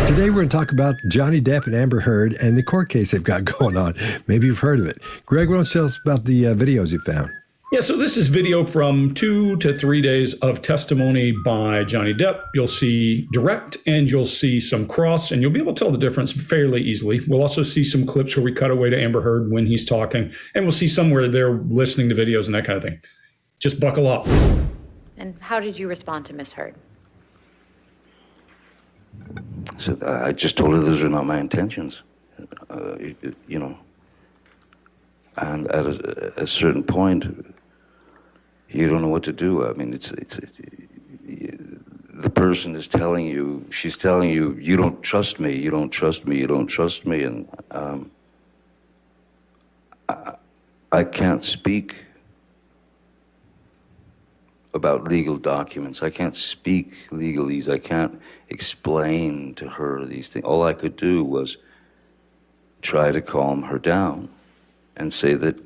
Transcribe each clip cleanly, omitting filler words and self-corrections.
Today we're going to talk about Johnny Depp and Amber Heard and the court case they've got going on. Maybe you've heard of it. Greg, why don't you tell us about the videos you found? Yeah, so this is video from 2 to 3 days of testimony by Johnny Depp. You'll see direct and you'll see some cross, and you'll be able to tell the difference fairly easily. We'll also see some clips where we cut away to Amber Heard when he's talking, and we'll see some where they're listening to videos and that kind of thing. Just buckle up. And how did you respond to Miss Heard? So I just told her those are not my intentions, you know. And at a certain point, you don't know what to do. I mean, the person is telling you, she's telling you, you don't trust me, you don't trust me, you don't trust me, and I can't speak about legal documents. I can't speak legalese. I can't explain to her these things. All I could do was try to calm her down and say that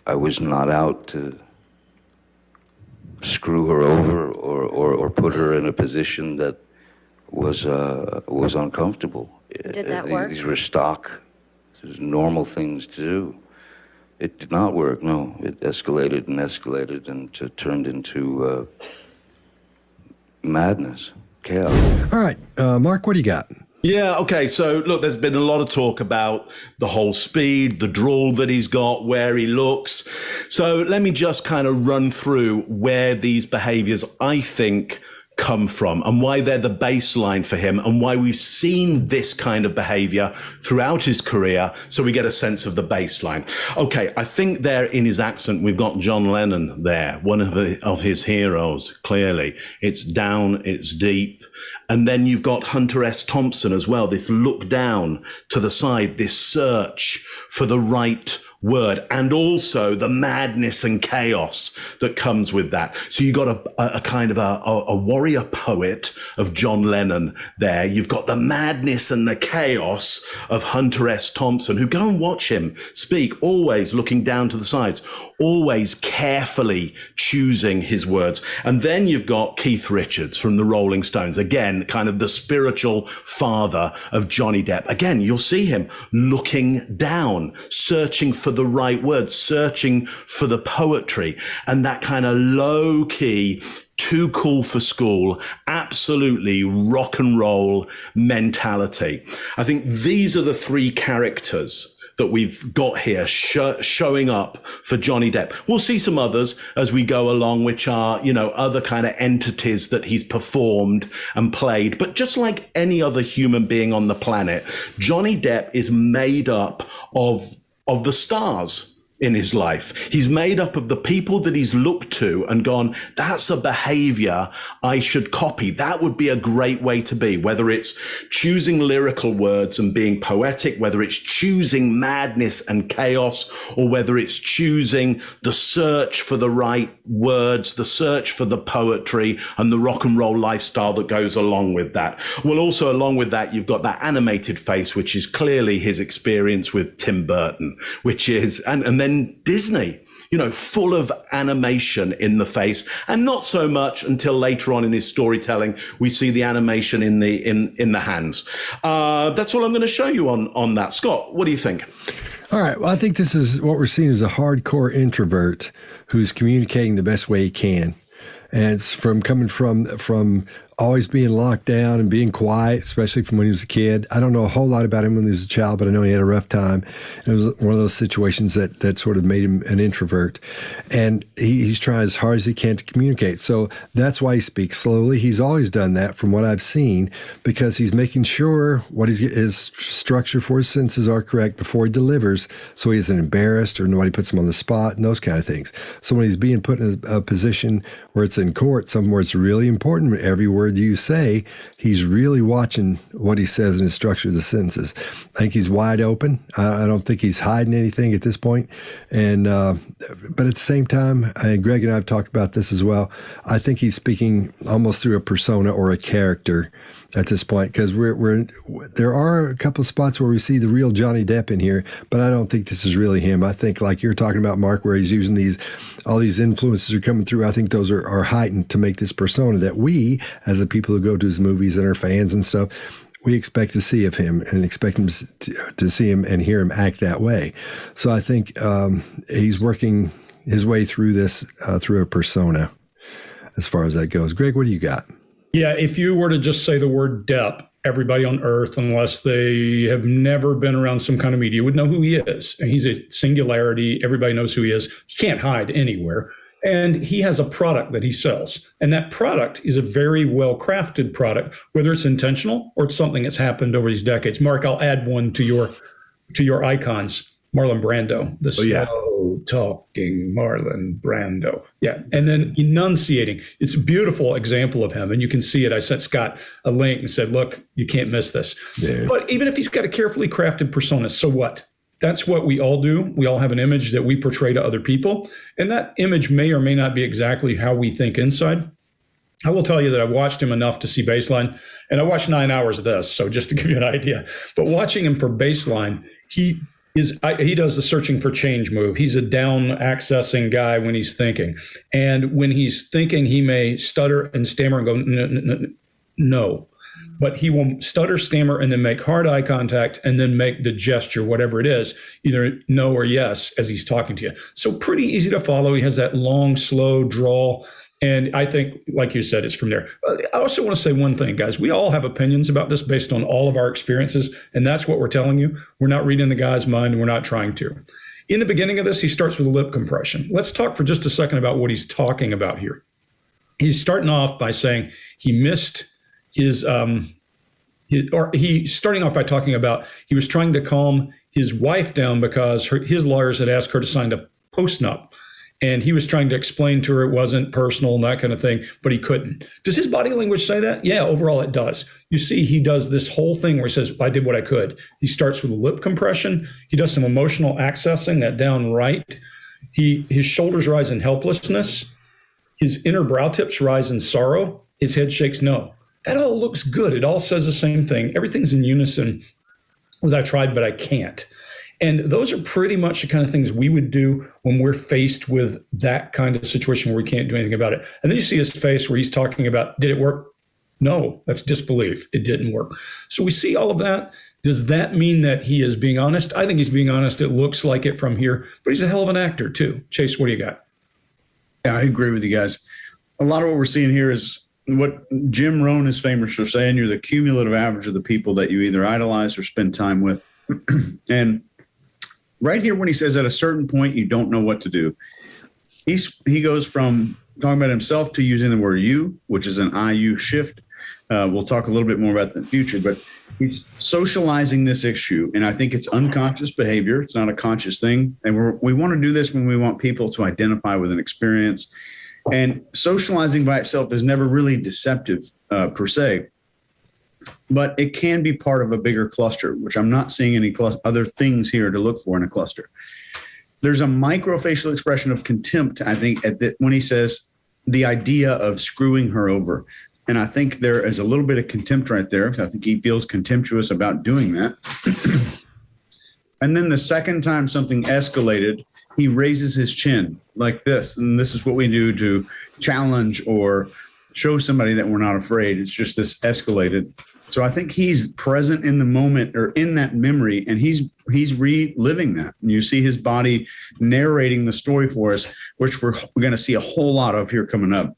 I was not out to screw her over or put her in a position that was uncomfortable. Did that work? These were stock, normal things to do. It did not work, no. It escalated and turned into madness, chaos. All right, Mark, what do you got? Yeah, okay, so look, there's been a lot of talk about the whole speed, the drawl that he's got, where he looks. So let me just kind of run through where these behaviors, I think, come from and why they're the baseline for him and why we've seen this kind of behavior throughout his career, so we get a sense of the baseline. Okay, I think there in his accent, we've got John Lennon there, one of his heroes, clearly. It's down, it's deep. And then you've got Hunter S. Thompson as well, this look down to the side, this search for the right word, and also the madness and chaos that comes with that. So you got a kind of a warrior poet of John Lennon there. You've got the madness and the chaos of Hunter S. Thompson, who, go and watch him speak, always looking down to the sides, always carefully choosing his words. And then you've got Keith Richards from the Rolling Stones, again, kind of the spiritual father of Johnny Depp. Again, you'll see him looking down, searching for the right words, searching for the poetry, and that kind of low key, too cool for school, absolutely rock and roll mentality. I think these are the three characters that we've got here showing up for Johnny Depp. We'll see some others as we go along, which are, you know, other kind of entities that he's performed and played. But just like any other human being on the planet, Johnny Depp is made up of the stars in his life. He's made up of the people that he's looked to and gone, that's a behavior I should copy. That would be a great way to be, whether it's choosing lyrical words and being poetic, whether it's choosing madness and chaos, or whether it's choosing the search for the right words, the search for the poetry and the rock and roll lifestyle that goes along with that. Well, also along with that, you've got that animated face, which is clearly his experience with Tim Burton, which is, and then Disney, you know, full of animation in the face, and not so much until later on in his storytelling we see the animation in the hands. That's all I'm going to show you on that. Scott, what do you think? All right. Well, I think this is what we're seeing as a hardcore introvert who's communicating the best way he can. And it's coming from always being locked down and being quiet, especially from when he was a kid. I don't know a whole lot about him when he was a child, but I know he had a rough time. And it was one of those situations that sort of made him an introvert. And he's trying as hard as he can to communicate. So that's why he speaks slowly. He's always done that from what I've seen, because he's making sure what his structure for his sentences are correct before he delivers, so he isn't embarrassed or nobody puts him on the spot and those kind of things. So when he's being put in a position where it's in court, somewhere it's really important, every word you say, he's really watching what he says in his structure of the sentences. I think he's wide open. I don't think he's hiding anything at this point. And but at the same time, and Greg and I have talked about this as well, I think he's speaking almost through a persona or a character at this point, because there are a couple of spots where we see the real Johnny Depp in here, but I don't think this is really him. I think, like you're talking about, Mark, where he's using all these influences are coming through. I think those are heightened to make this persona that we, as the people who go to his movies and are fans and stuff, we expect to see of him and expect him to see him and hear him act that way. So I think he's working his way through this through a persona as far as that goes. Greg, what do you got? Yeah, if you were to just say the word Depp, everybody on earth, unless they have never been around some kind of media, would know who he is. And he's a singularity. Everybody knows who he is. He can't hide anywhere. And he has a product that he sells. And that product is a very well-crafted product, whether it's intentional or it's something that's happened over these decades. Mark, I'll add one to your icons. Marlon Brando, the slow-talking Marlon Brando. Yeah, and then enunciating. It's a beautiful example of him, and you can see it. I sent Scott a link and said, look, you can't miss this. Yeah. But even if he's got a carefully crafted persona, so what? That's what we all do. We all have an image that we portray to other people, and that image may or may not be exactly how we think inside. I will tell you that I've watched him enough to see Baseline, and I watched 9 hours of this, so just to give you an idea. But watching him for Baseline, he does the searching for change move. He's a down accessing guy when he's thinking. And when he's thinking, he may stutter and stammer and go, no. But he will stutter, stammer, and then make hard eye contact and then make the gesture, whatever it is, either no or yes, as he's talking to you. So pretty easy to follow. He has that long, slow drawl. And I think, like you said, it's from there. I also want to say one thing, guys. We all have opinions about this based on all of our experiences, and that's what we're telling you. We're not reading the guy's mind, and we're not trying to. In the beginning of this, he starts with a lip compression. Let's talk for just a second about what he's talking about here. He's starting off by saying he missed he's starting off by talking about he was trying to calm his wife down because his lawyers had asked her to sign a post-nup. And he was trying to explain to her it wasn't personal and that kind of thing, but he couldn't. Does his body language say that? Yeah, overall it does. You see, he does this whole thing where he says, I did what I could. He starts with a lip compression. He does some emotional accessing, that down right. His shoulders rise in helplessness. His inner brow tips rise in sorrow. His head shakes no. That all looks good. It all says the same thing. Everything's in unison with I tried, but I can't. And those are pretty much the kind of things we would do when we're faced with that kind of situation where we can't do anything about it. And then you see his face where he's talking about, did it work? No, that's disbelief. It didn't work. So we see all of that. Does that mean that he is being honest? I think he's being honest. It looks like it from here, but he's a hell of an actor too. Chase, what do you got? Yeah, I agree with you guys. A lot of what we're seeing here is what Jim Rohn is famous for saying, you're the cumulative average of the people that you either idolize or spend time with. And right here, when he says at a certain point, you don't know what to do, he goes from talking about himself to using the word you, which is an IU shift. We'll talk a little bit more about that in the future, but he's socializing this issue. And I think it's unconscious behavior. It's not a conscious thing. And we want to do this when we want people to identify with an experience. And socializing by itself is never really deceptive per se. But it can be part of a bigger cluster, which I'm not seeing any other things here to look for in a cluster. There's a microfacial expression of contempt, I think, when he says the idea of screwing her over. And I think there is a little bit of contempt right there, because I think he feels contemptuous about doing that. And then the second time something escalated, he raises his chin like this. And this is what we do to challenge or show somebody that we're not afraid. It's just this escalated. So I think he's present in the moment or in that memory, and he's reliving that. And you see his body narrating the story for us, which we're going to see a whole lot of here coming up.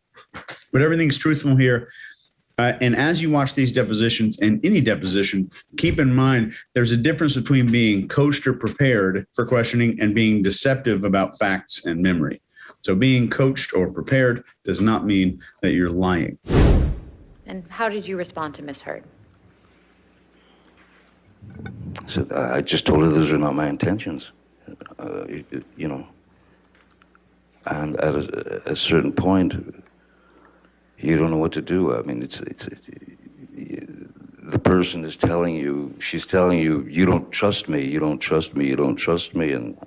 But everything's truthful here. And as you watch these depositions and any deposition, keep in mind there's a difference between being coached or prepared for questioning and being deceptive about facts and memory. So being coached or prepared does not mean that you're lying. And how did you respond to Ms. Heard? So I just told her those are not my intentions, you know. And at a certain point, you don't know what to do. I mean, the person is telling you, she's telling you, you don't trust me, you don't trust me, you don't trust me, and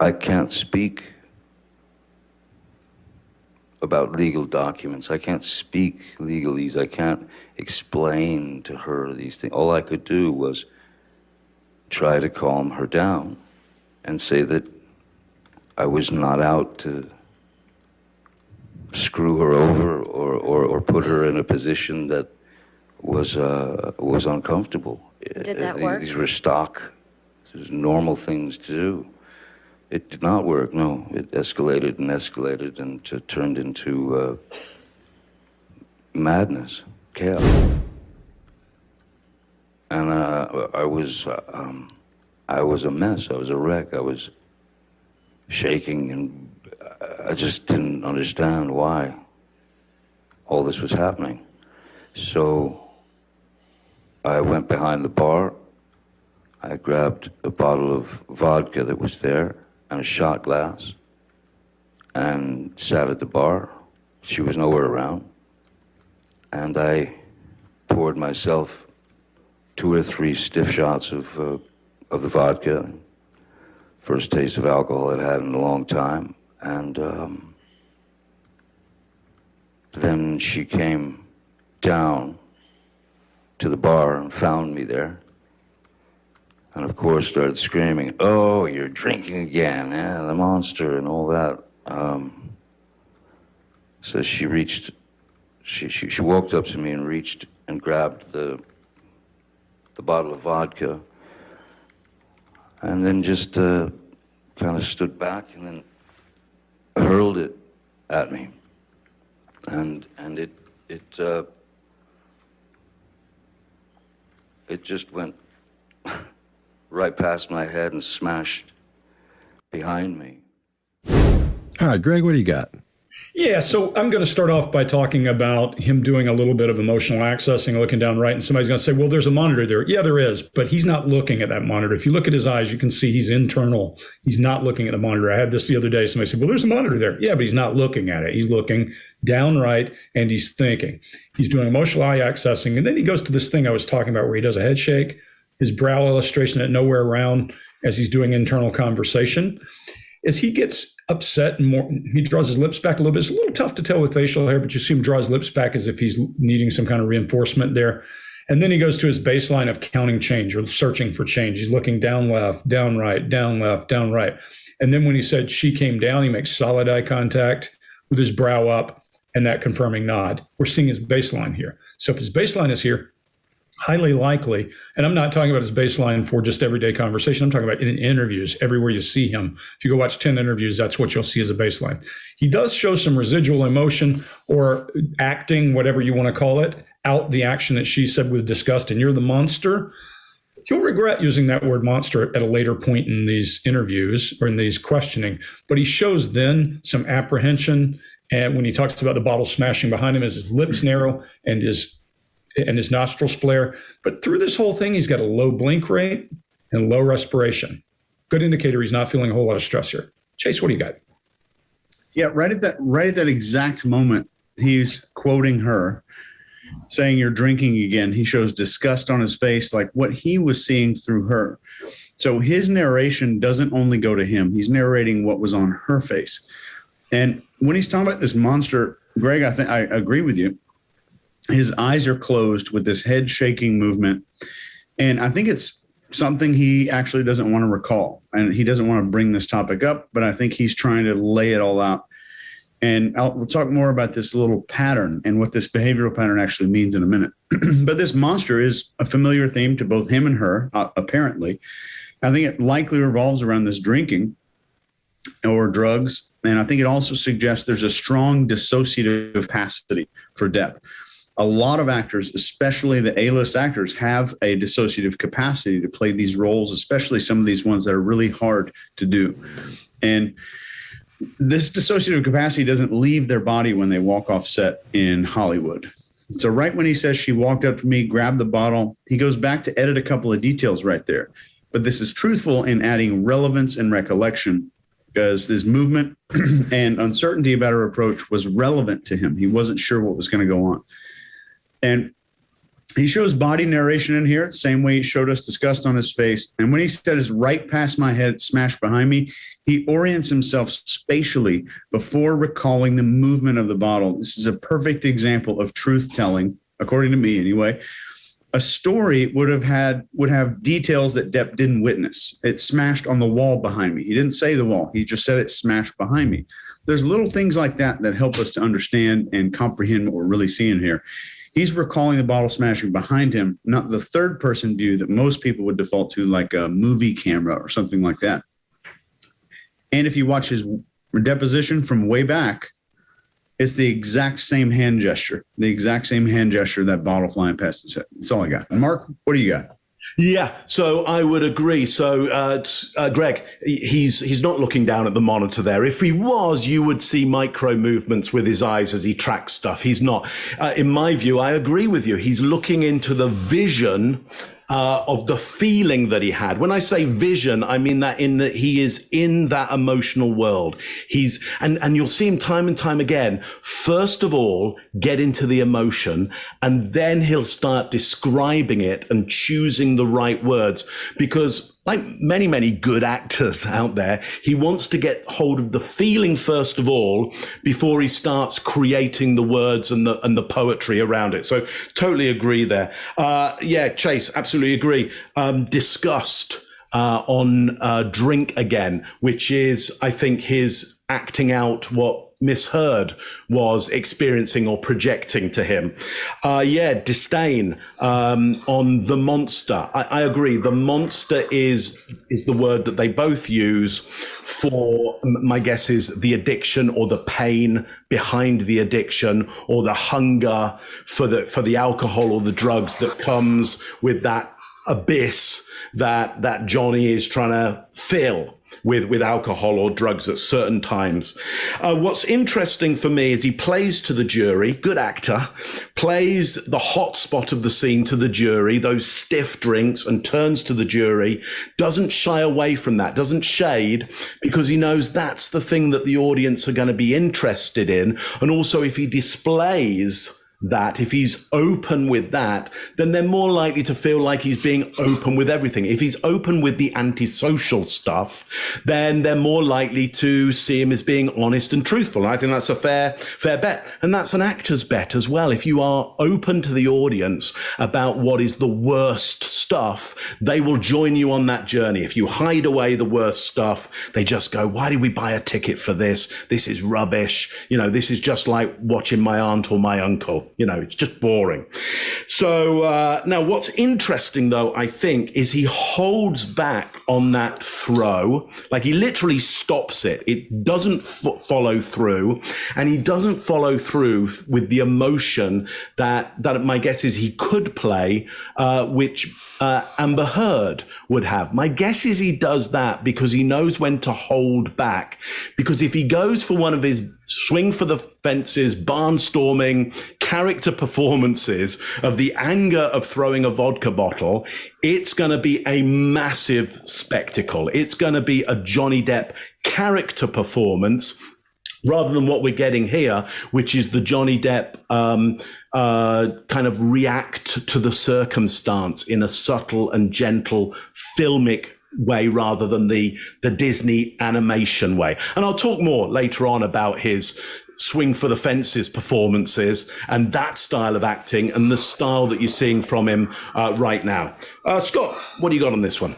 I can't speak about legal documents. I can't speak legalese. I can't explain to her these things. All I could do was try to calm her down and say that I was not out to screw her over or put her in a position that was uncomfortable. Did that work? These were stock, normal things to do. It did not work, no. It escalated and turned into madness, chaos. And I was a mess. I was a wreck. I was shaking, and I just didn't understand why all this was happening. So I went behind the bar. I grabbed a bottle of vodka that was there and a shot glass and sat at the bar. She was nowhere around. And I poured myself 2 or 3 stiff shots of the vodka. First taste of alcohol I'd had in a long time. And then she came down to the bar and found me there. And of course started screaming, "Oh, you're drinking again, the monster," and all that. So she walked up to me and reached and grabbed the bottle of vodka, and then just kind of stood back and then hurled it at me, and it just went right past my head and smashed behind me. All right, Greg, what do you got? Yeah, so I'm going to start off by talking about him doing a little bit of emotional accessing, looking down right, and somebody's going to say, well, there's a monitor there. Yeah, there is, but he's not looking at that monitor. If you look at his eyes, you can see he's internal. He's not looking at the monitor. I had this the other day. Somebody said, well, there's a monitor there. Yeah, but he's not looking at it. He's looking down right, and he's thinking. He's doing emotional eye accessing, and then he goes to this thing I was talking about where he does a head shake, his brow illustration at nowhere around as he's doing internal conversation. As he gets upset and more, he draws his lips back a little bit. It's a little tough to tell with facial hair, but you see him draw his lips back as if he's needing some kind of reinforcement there. And then he goes to his baseline of counting change or searching for change. He's looking down left, down right, down left, down right. And then when he said she came down, he makes solid eye contact with his brow up and that confirming nod. We're seeing his baseline here. So if his baseline is here, highly likely, and I'm not talking about his baseline for just everyday conversation. I'm talking about in interviews, everywhere you see him. If you go watch 10 interviews, that's what you'll see as a baseline. He does show some residual emotion or acting, whatever you want to call it, out the action that she said with disgust, and you're the monster. He'll regret using that word monster at a later point in these interviews or in these questioning, but he shows then some apprehension. And when he talks about the bottle smashing behind him as his lips narrow and his nostrils flare. But through this whole thing, he's got a low blink rate and low respiration. Good indicator he's not feeling a whole lot of stress here. Chase, what do you got? Yeah, right at that exact moment, he's quoting her, saying, "You're drinking again." He shows disgust on his face, like what he was seeing through her. So his narration doesn't only go to him. He's narrating what was on her face. And when he's talking about this monster, Greg, I think I agree with you. His eyes are closed with this head shaking movement. And I think it's something he actually doesn't want to recall. And he doesn't want to bring this topic up, but I think he's trying to lay it all out. And we'll talk more about this little pattern and what this behavioral pattern actually means in a minute. But this monster is a familiar theme to both him and her, apparently. I think it likely revolves around this drinking or drugs. And I think it also suggests there's a strong dissociative capacity for Depp. A lot of actors, especially the A-list actors, have a dissociative capacity to play these roles, especially some of these ones that are really hard to do. And this dissociative capacity doesn't leave their body when they walk off set in Hollywood. So right when he says she walked up to me, grabbed the bottle, he goes back to edit a couple of details right there. But this is truthful in adding relevance and recollection, because this movement and uncertainty about her approach was relevant to him. He wasn't sure what was going to go on. And he shows body narration in here, same way he showed us disgust on his face. And when he said it's right past my head, smashed behind me, he orients himself spatially before recalling the movement of the bottle. This is a perfect example of truth telling, according to me anyway, a story would have details that Depp didn't witness. It smashed on the wall behind me. He didn't say the wall. He just said it smashed behind me. There's little things like that that help us to understand and comprehend what we're really seeing here. He's recalling the bottle smashing behind him, not the third person view that most people would default to, like a movie camera or something like that. And if you watch his deposition from way back, it's the exact same hand gesture, that bottle flying past his head. That's all I got. Mark, what do you got? Yeah, so I would agree. So, Greg, he's not looking down at the monitor there. If he was, you would see micro movements with his eyes as he tracks stuff. He's not. In my view, I agree with you. He's looking into the vision of the feeling that he had. When I say vision, I mean that he is in that emotional world. And you'll see him time and time again, first of all, get into the emotion, and then he'll start describing it and choosing the right words, because like many, many good actors out there, he wants to get hold of the feeling first of all before he starts creating the words and the poetry around it. So totally agree there. Yeah, Chase, absolutely agree. Disgust on Drink Again, which is, I think, his acting out what Miss Heard was experiencing or projecting to him. Yeah, disdain on the monster. I agree. The monster is the word that they both use for, my guess is, the addiction or the pain behind the addiction, or the hunger for the alcohol or the drugs that comes with that abyss that Johnny is trying to fill with alcohol or drugs at certain times. What's interesting for me is he plays to the jury, good actor, plays the hot spot of the scene to the jury, those stiff drinks, and turns to the jury, doesn't shy away from that, doesn't shade, because he knows that's the thing that the audience are going to be interested in. And also, if he displays that, if he's open with that, then they're more likely to feel like he's being open with everything. If he's open with the antisocial stuff, then they're more likely to see him as being honest and truthful. And I think that's a fair bet. And that's an actor's bet as well. If you are open to the audience about what is the worst stuff, they will join you on that journey. If you hide away the worst stuff, they just go, why did we buy a ticket for this? This is rubbish. This is just like watching my aunt or my uncle. It's just boring. So now what's interesting, though, I think, is he holds back on that throw. Like, he literally stops it. It doesn't follow through. And he doesn't follow through with the emotion that my guess is he could play, which Amber Heard would have. My guess is he does that because he knows when to hold back. Because if he goes for one of his swing for the fences, barnstorming character performances of the anger of throwing a vodka bottle, it's going to be a massive spectacle. It's going to be a Johnny Depp character performance, rather than what we're getting here, which is the Johnny Depp kind of react to the circumstance in a subtle and gentle filmic way, rather than the Disney animation way. And I'll talk more later on about his swing for the fences performances and that style of acting and the style that you're seeing from him right now. Scott, what do you got on this one?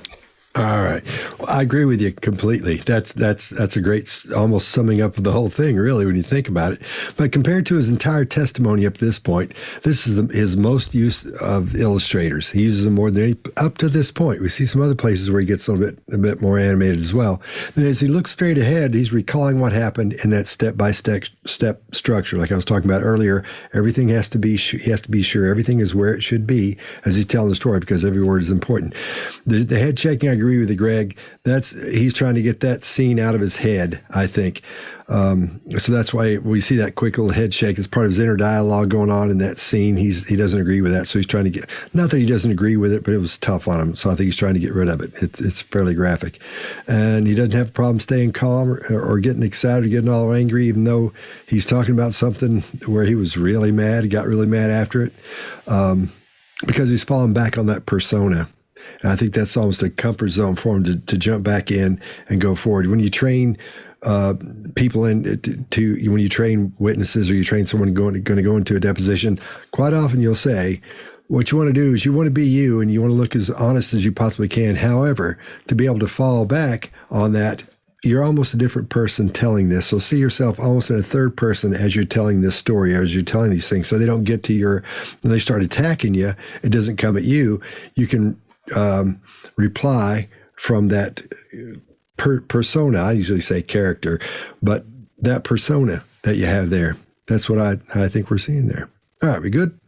All right. Well, I agree with you completely. That's a great, almost summing up of the whole thing, really, when you think about it. But compared to his entire testimony up to this point, this is his most use of illustrators. He uses them more than any up to this point. We see some other places where he gets a bit more animated as well. And as he looks straight ahead, he's recalling what happened in that step-by-step structure. Like I was talking about earlier, everything he has to be sure everything is where it should be as he's telling the story, because every word is important. The head shaking, I agree with you, Greg. He's trying to get that scene out of his head, I think. So that's why we see that quick little head shake as part of his inner dialogue going on in that scene. He doesn't agree with that, so he's trying to get, not that he doesn't agree with it, but it was tough on him, so I think he's trying to get rid of it. It's fairly graphic. And he doesn't have a problem staying calm or getting excited or getting all angry, even though he's talking about something where he was really mad. He got really mad after it, because he's fallen back on that persona. And I think that's almost a comfort zone for him to jump back in and go forward. When you train people when you train witnesses or you train someone going to go into a deposition, quite often you'll say, what you want to do is you want to be you and you want to look as honest as you possibly can. However, to be able to fall back on that, you're almost a different person telling this. So see yourself almost in a third person as you're telling this story, as you're telling these things. So they don't get to when they start attacking you, it doesn't come at you. You can reply from that persona. I usually say character, but that persona that you have there. That's what I think we're seeing there. All right, we good?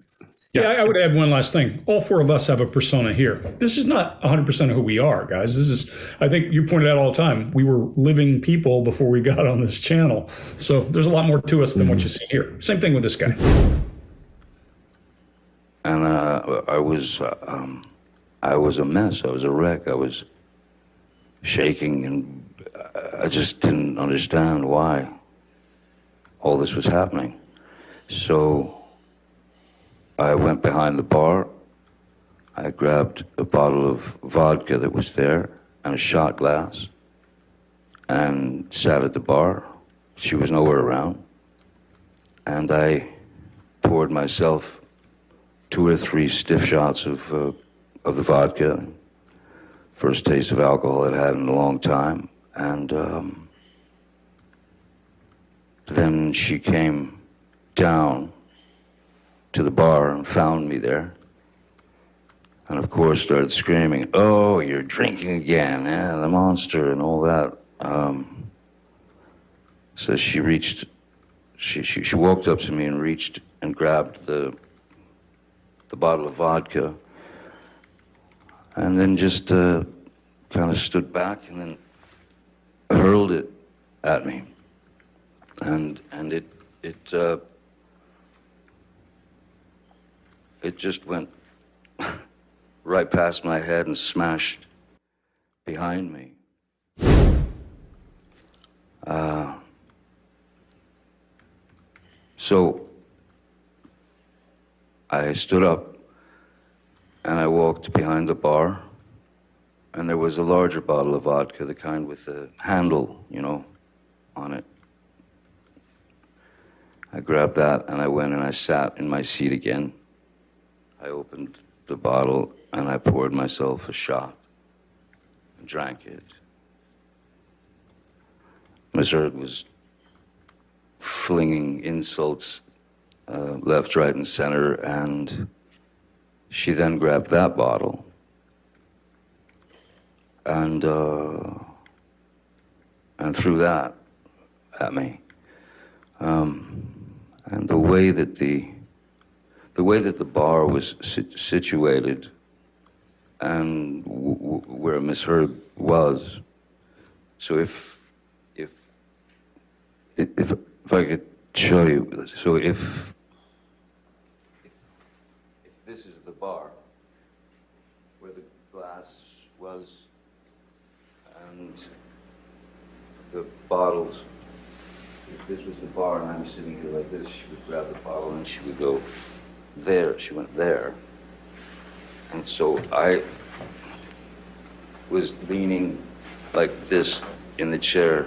Yeah, I would add one last thing. All four of us have a persona here. This is not 100% of who we are, guys. This is, I think you pointed out all the time, we were living people before we got on this channel. So there's a lot more to us than what you see here. Same thing with this guy. And I was a mess. I was a wreck. I was shaking, and I just didn't understand why all this was happening. So I went behind the bar. I grabbed a bottle of vodka that was there and a shot glass and sat at the bar. She was nowhere around. And I poured myself 2 or 3 stiff shots of the vodka. First taste of alcohol I'd had in a long time. And then she came down to the bar and found me there. And of course started screaming, "Oh, you're drinking again, the monster," and all that. So she walked up to me and reached and grabbed the bottle of vodka, and then just kind of stood back and then hurled it at me. And it just went right past my head and smashed behind me. So I stood up and I walked behind the bar, and there was a larger bottle of vodka, the kind with the handle, on it. I grabbed that and I went and I sat in my seat again. I opened the bottle and I poured myself a shot and drank it. Miss Heard was flinging insults left, right, and center, and she then grabbed that bottle and threw that at me. And the way that the bar was situated and where Miss Heard was, so if I could show you, so if this is the bar where the glass was and the bottles, if this was the bar and I'm sitting here like this, she would grab the bottle and she would go there. She went there. And so I was leaning like this in the chair,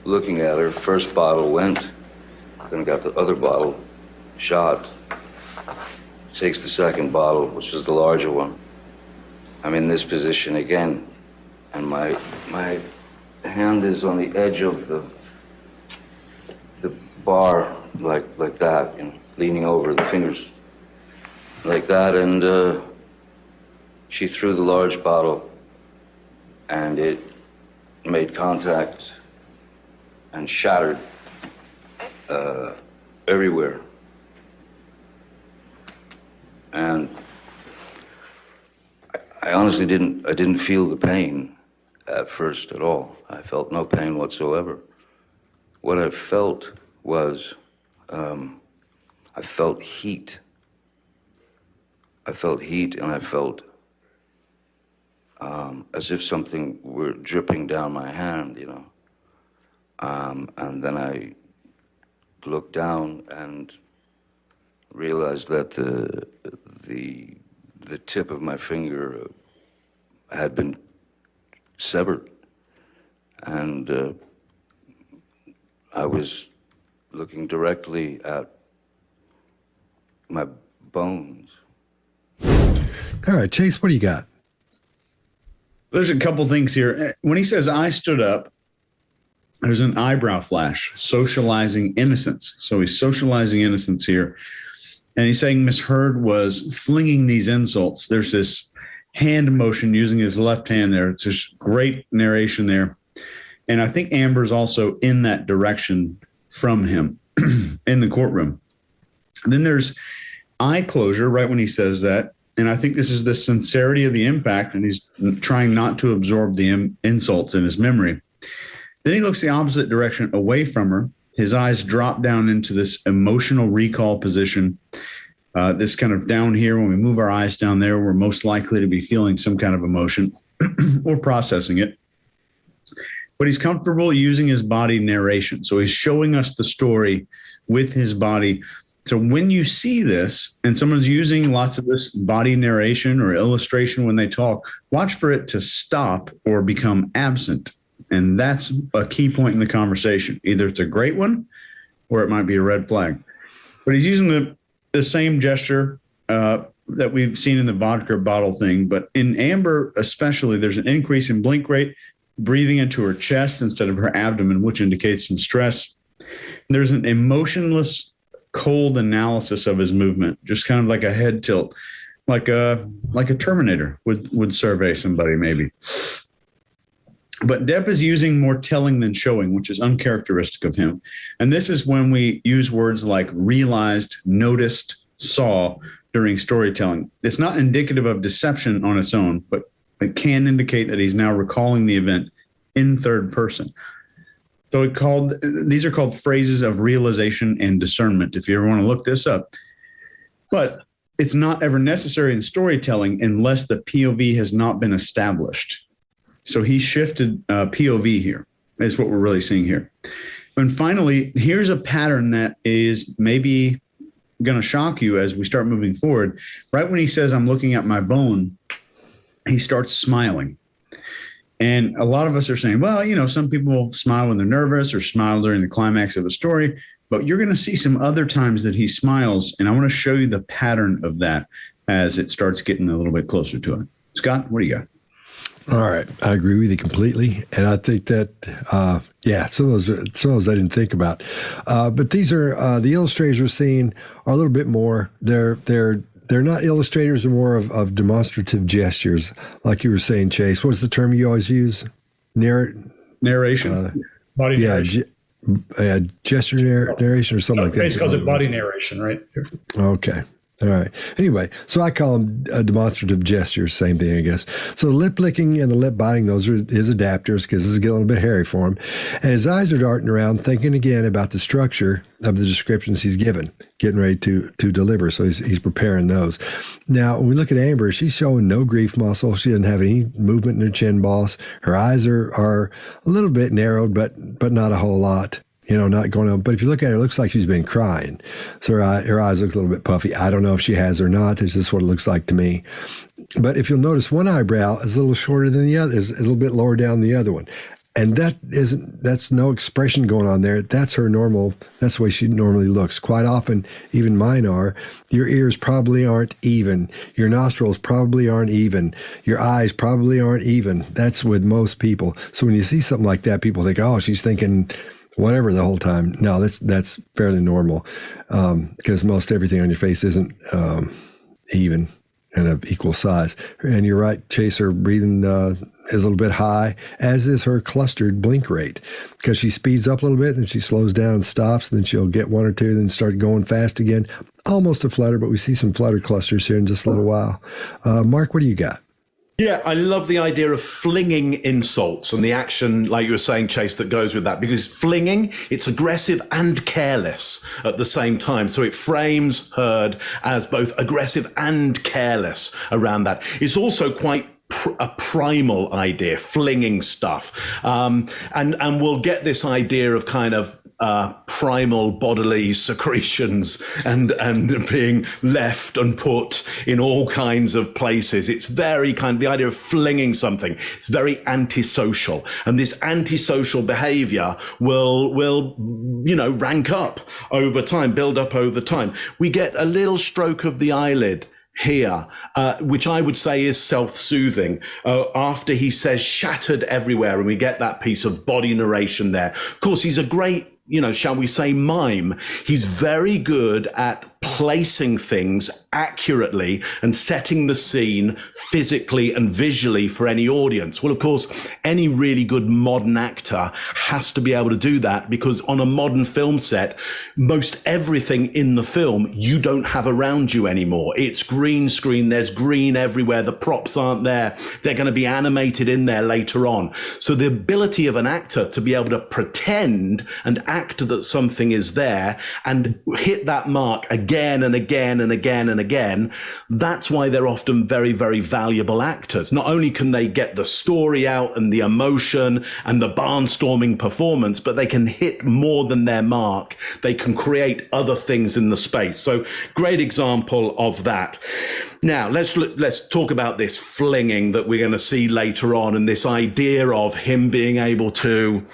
looking at her. First bottle went, then got the other bottle, shot. Takes the second bottle, which was the larger one. I'm in this position again, and my hand is on the edge of the bar, like that, leaning over, the fingers like that, and she threw the large bottle, and it made contact and shattered everywhere. And I honestly didn't feel the pain at first at all. I felt no pain whatsoever. What I felt was, I felt heat. I felt heat, and I felt as if something were dripping down my hand, and then I looked down and realized that the tip of my finger had been severed, and I was looking directly at my bones, All right, Chase, what do you got? There's a couple things here. When he says, I stood up, there's an eyebrow flash, socializing innocence. So he's socializing innocence here. And he's saying Miss Heard was flinging these insults. There's this hand motion using his left hand there. It's just great narration there. And I think Amber's also in that direction from him in the courtroom. And then there's eye closure right when he says that. And I think this is the sincerity of the impact, and he's trying not to absorb the insults in his memory. Then he looks the opposite direction away from her. His eyes drop down into this emotional recall position. This kind of down here, when we move our eyes down there, we're most likely to be feeling some kind of emotion or processing it. But he's comfortable using his body narration. So he's showing us the story with his body. So when you see this and someone's using lots of this body narration or illustration when they talk, watch for it to stop or become absent. And that's a key point in the conversation. Either it's a great one or it might be a red flag. But he's using the same gesture that we've seen in the vodka bottle thing. But in Amber especially, there's an increase in blink rate, breathing into her chest instead of her abdomen, which indicates some stress. There's an emotionless, cold analysis of his movement, just kind of like a head tilt, like a Terminator would survey somebody maybe. But Depp is using more telling than showing, which is uncharacteristic of him. And this is when we use words like realized, noticed, saw during storytelling. It's not indicative of deception on its own, but it can indicate that he's now recalling the event in third person. So these are called phrases of realization and discernment, if you ever want to look this up. But it's not ever necessary in storytelling unless the POV has not been established. So he shifted POV here, is what we're really seeing here. And finally, here's a pattern that is maybe going to shock you as we start moving forward. Right when he says, I'm looking at my bone, he starts smiling. And a lot of us are saying, well, you know, some people smile when they're nervous or smile during the climax of a story, but you're going to see some other times that he smiles. And I want to show you the pattern of that as it starts getting a little bit closer to it. Scott, what do you got? All right. I agree with you completely. And I think that, some of those I didn't think about. But these are, the illustrators we're seeing are a little bit more, they're not illustrators, they're more of demonstrative gestures. Like you were saying, Chase, what's the term you always use? Narration. Body narration. Gesture narration or something like that. It's called body narration, right? Okay. All right. Anyway, so I call them demonstrative gestures, same thing, I guess. So the lip licking and the lip biting, those are his adapters because this is getting a little bit hairy for him. And his eyes are darting around, thinking again about the structure of the descriptions he's given, getting ready to deliver. So he's preparing those. Now, when we look at Amber, she's showing no grief muscle. She doesn't have any movement in her chin boss. Her eyes are a little bit narrowed, but not a whole lot. You know, not going on. But if you look at her, it looks like she's been crying. So her eyes look a little bit puffy. I don't know if she has or not. It's just what it looks like to me. But if you'll notice, one eyebrow is a little shorter than the other, is a little bit lower down than the other one. And that's no expression going on there. That's her normal, that's the way she normally looks. Quite often, even mine are, your ears probably aren't even. Your nostrils probably aren't even. Your eyes probably aren't even. That's with most people. So when you see something like that, people think, oh, she's thinking whatever the whole time. No, that's fairly normal because most everything on your face isn't even and of equal size. And you're right, Chase, her breathing is a little bit high, as is her clustered blink rate, because she speeds up a little bit, and she slows down and stops, and then she'll get one or two, then start going fast again. Almost a flutter, but we see some flutter clusters here in just a little while. Mark, what do you got? Yeah, I love the idea of flinging insults and the action, like you were saying, Chase, that goes with that. Because flinging, it's aggressive and careless at the same time. So it frames Heard as both aggressive and careless around that. It's also quite a primal idea, flinging stuff. And we'll get this idea of kind of primal bodily secretions and being left and put in all kinds of places. It's very kind of the idea of flinging something. It's very antisocial, and this antisocial behavior will rank up over time, build up over time. We get a little stroke of the eyelid here, which I would say is self-soothing. After he says shattered everywhere, and we get that piece of body narration there. Of course, he's a great, shall we say, mime. He's very good at placing things accurately and setting the scene physically and visually for any audience. Well, of course, any really good modern actor has to be able to do that, because on a modern film set, most everything in the film you don't have around you anymore. It's green screen. There's green everywhere. The props aren't there. They're going to be animated in there later on. So the ability of an actor to be able to pretend and act that something is there and hit that mark again and again and again and again, that's why they're often very, very valuable actors. Not only can they get the story out and the emotion and the barnstorming performance, but they can hit more than their mark. They can create other things in the space. So great example of that. Now, let's talk about this flinging that we're going to see later on, and this idea of him being able to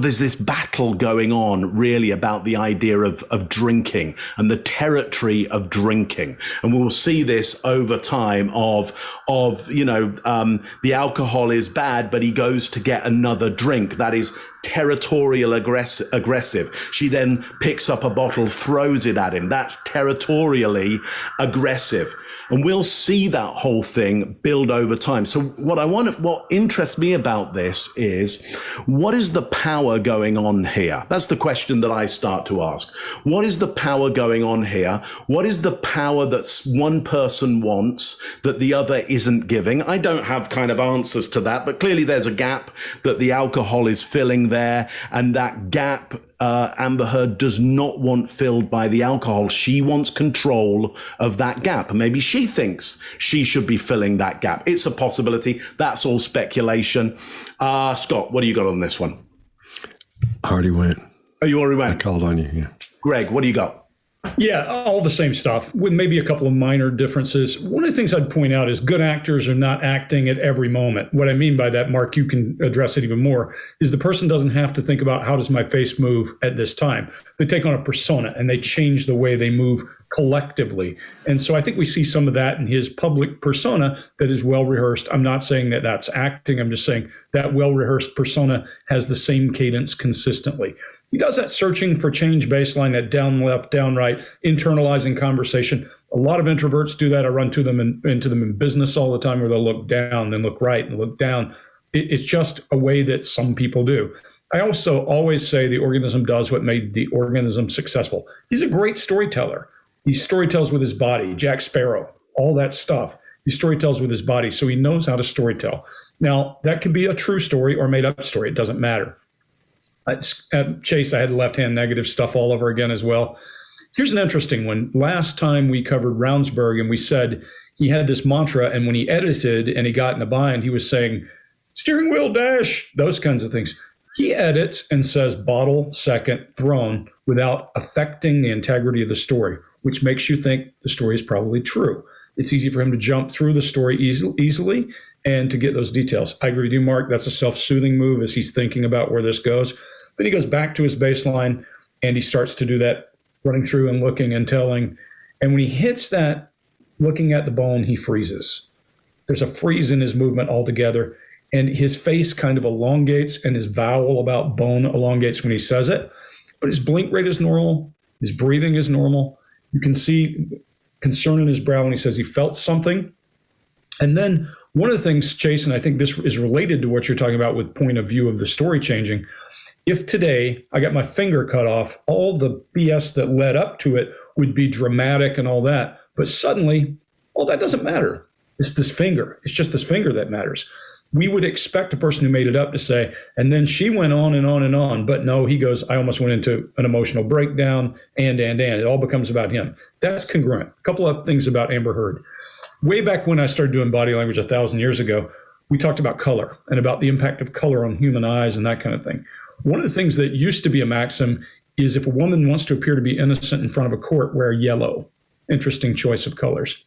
there's this battle going on really about the idea of drinking and the territory of drinking. And we'll see this over time the alcohol is bad, but he goes to get another drink. That is territorial aggressive. She then picks up a bottle, throws it at him. That's territorially aggressive. And we'll see that whole thing build over time. So what interests me about this is, what is the power going on here? That's the question that I start to ask. What is the power going on here? What is the power that one person wants that the other isn't giving? I don't have kind of answers to that, but clearly there's a gap that the alcohol is filling there, and that gap Amber Heard does not want filled by the alcohol. She wants control of that gap, and maybe she thinks she should be filling that gap. It's a possibility. That's all speculation. Scott, what do you got on this one? I already went. Oh, you already went? I called on you. Yeah. Greg, what do you got? Yeah, all the same stuff with maybe a couple of minor differences. One of the things I'd point out is good actors are not acting at every moment. What I mean by that, Mark, you can address it even more, is the person doesn't have to think about how does my face move at this time. They take on a persona and they change the way they move collectively. And so I think we see some of that in his public persona that is well rehearsed. I'm not saying that that's acting. I'm just saying that well rehearsed persona has the same cadence consistently. He does that searching for change baseline, that down left, down right, internalizing conversation. A lot of introverts do that. I run into them in business all the time, where they'll look down, then look right, and look down. It's just a way that some people do. I also always say the organism does what made the organism successful. He's a great storyteller. He storytells with his body, Jack Sparrow, all that stuff. He storytells with his body, so he knows how to storytell. Now, that could be a true story or made up story. It doesn't matter. Chase, I had left-hand negative stuff all over again as well. Here's an interesting one. Last time we covered Ravnsburg, and we said he had this mantra, and when he edited and he got in a bind, he was saying, steering wheel dash, those kinds of things. He edits and says bottle, second, thrown, without affecting the integrity of the story, which makes you think the story is probably true. It's easy for him to jump through the story easily and to get those details. I agree with you, Mark. That's a self-soothing move as he's thinking about where this goes. Then he goes back to his baseline and he starts to do that running through and looking and telling. And when he hits that looking at the bone, he freezes. There's a freeze in his movement altogether. And his face kind of elongates, and his vowel about bone elongates when he says it. But his blink rate is normal. His breathing is normal. You can see concern in his brow when he says he felt something. And then one of the things, Chase, and I think this is related to what you're talking about with point of view of the story changing. If today I got my finger cut off, all the BS that led up to it would be dramatic and all that. But suddenly, all that doesn't matter. It's this finger. It's just this finger that matters. We would expect a person who made it up to say, and then she went on and on and on. But no, he goes, I almost went into an emotional breakdown, and. It all becomes about him. That's congruent. A couple of things about Amber Heard. Way back when I started doing body language 1,000 years ago, we talked about color and about the impact of color on human eyes and that kind of thing. One of the things that used to be a maxim is if a woman wants to appear to be innocent in front of a court, wear yellow. Interesting choice of colors.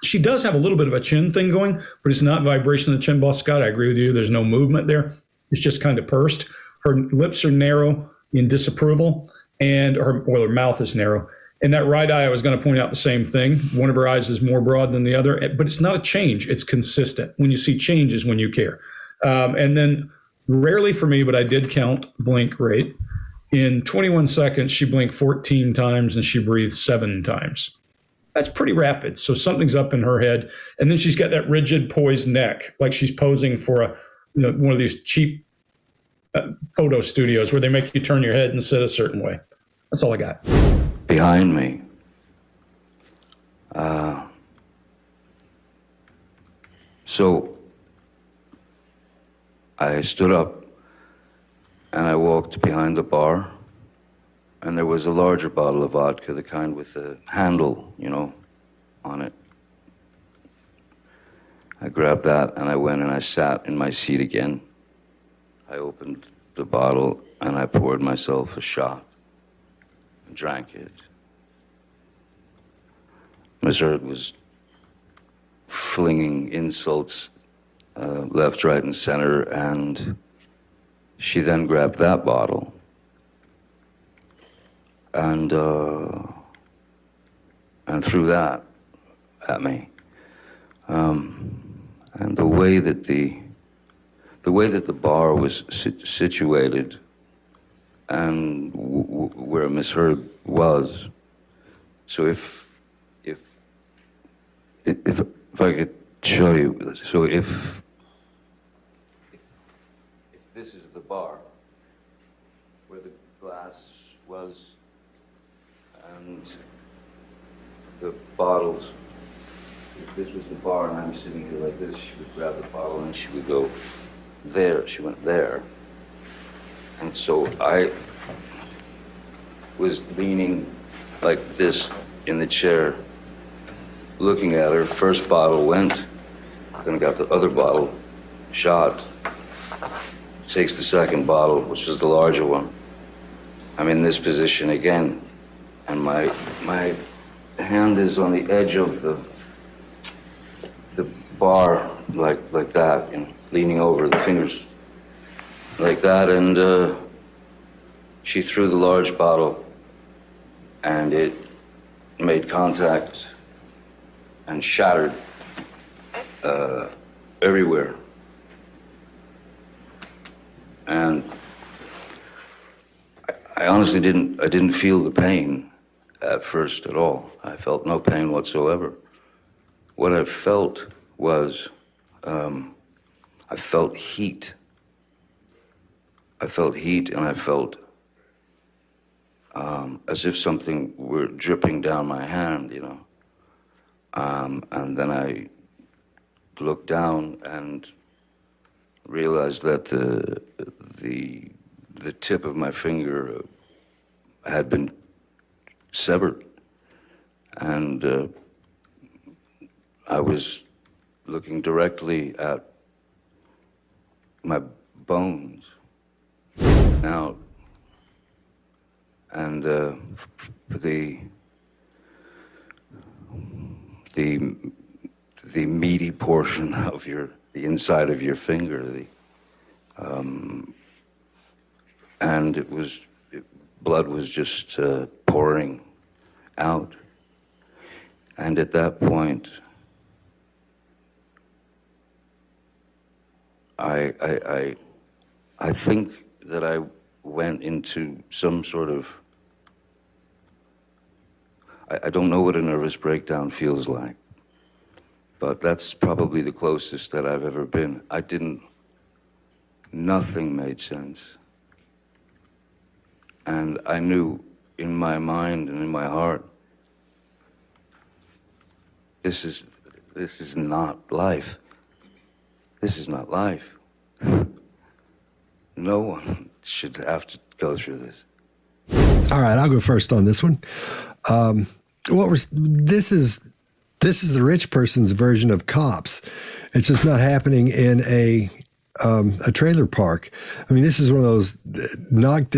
She does have a little bit of a chin thing going, but it's not vibration in the chin, Boss Scott. I agree with you. There's no movement there. It's just kind of pursed. Her lips are narrow in disapproval, and her mouth is narrow. In that right eye, I was going to point out the same thing. One of her eyes is more broad than the other, but it's not a change. It's consistent. When you see change is when you care. And then rarely for me, but I did count blink rate. In 21 seconds, she blinked 14 times and she breathed 7 times. That's pretty rapid. So something's up in her head. And then she's got that rigid poised neck, like she's posing for one of these cheap photo studios where they make you turn your head and sit a certain way. That's all I got. Behind me, so I stood up and I walked behind the bar, and there was a larger bottle of vodka, the kind with the handle, on it. I grabbed that and I went and I sat in my seat again. I opened the bottle and I poured myself a shot and drank it. Miss Heard was flinging insults left, right, and center, and she then grabbed that bottle and threw that at me. And the way that the bar was situated and where Miss Heard was, so if I could show you, so if this is the bar where the glass was and the bottles, if this was the bar and I'm sitting here like this, she would grab the bottle and she would go there. She went there. And so I was leaning like this in the chair, looking at her. First bottle went, then got the other bottle, shot, takes the second bottle, which was the larger one. I'm in this position again, and my hand is on the edge of the bar, like that, leaning over, the fingers like that, and she threw the large bottle, and it made contact and shattered everywhere. And I honestly didn't feel the pain at first at all. I felt no pain whatsoever. What I felt was, I felt heat. I felt heat, and I felt as if something were dripping down my hand, and then I looked down and realized that the tip of my finger had been severed, and I was looking directly at my bones now, and the meaty portion of the inside of your finger, and blood was just pouring out. And at that point, I think that I went into some sort of, I don't know what a nervous breakdown feels like, but that's probably the closest that I've ever been. Nothing made sense. And I knew in my mind and in my heart, this is not life. This is not life. No one should have to go through this. All right, I'll go first on this one. This is the rich person's version of Cops. It's just not happening in a trailer park. I mean, this is one of those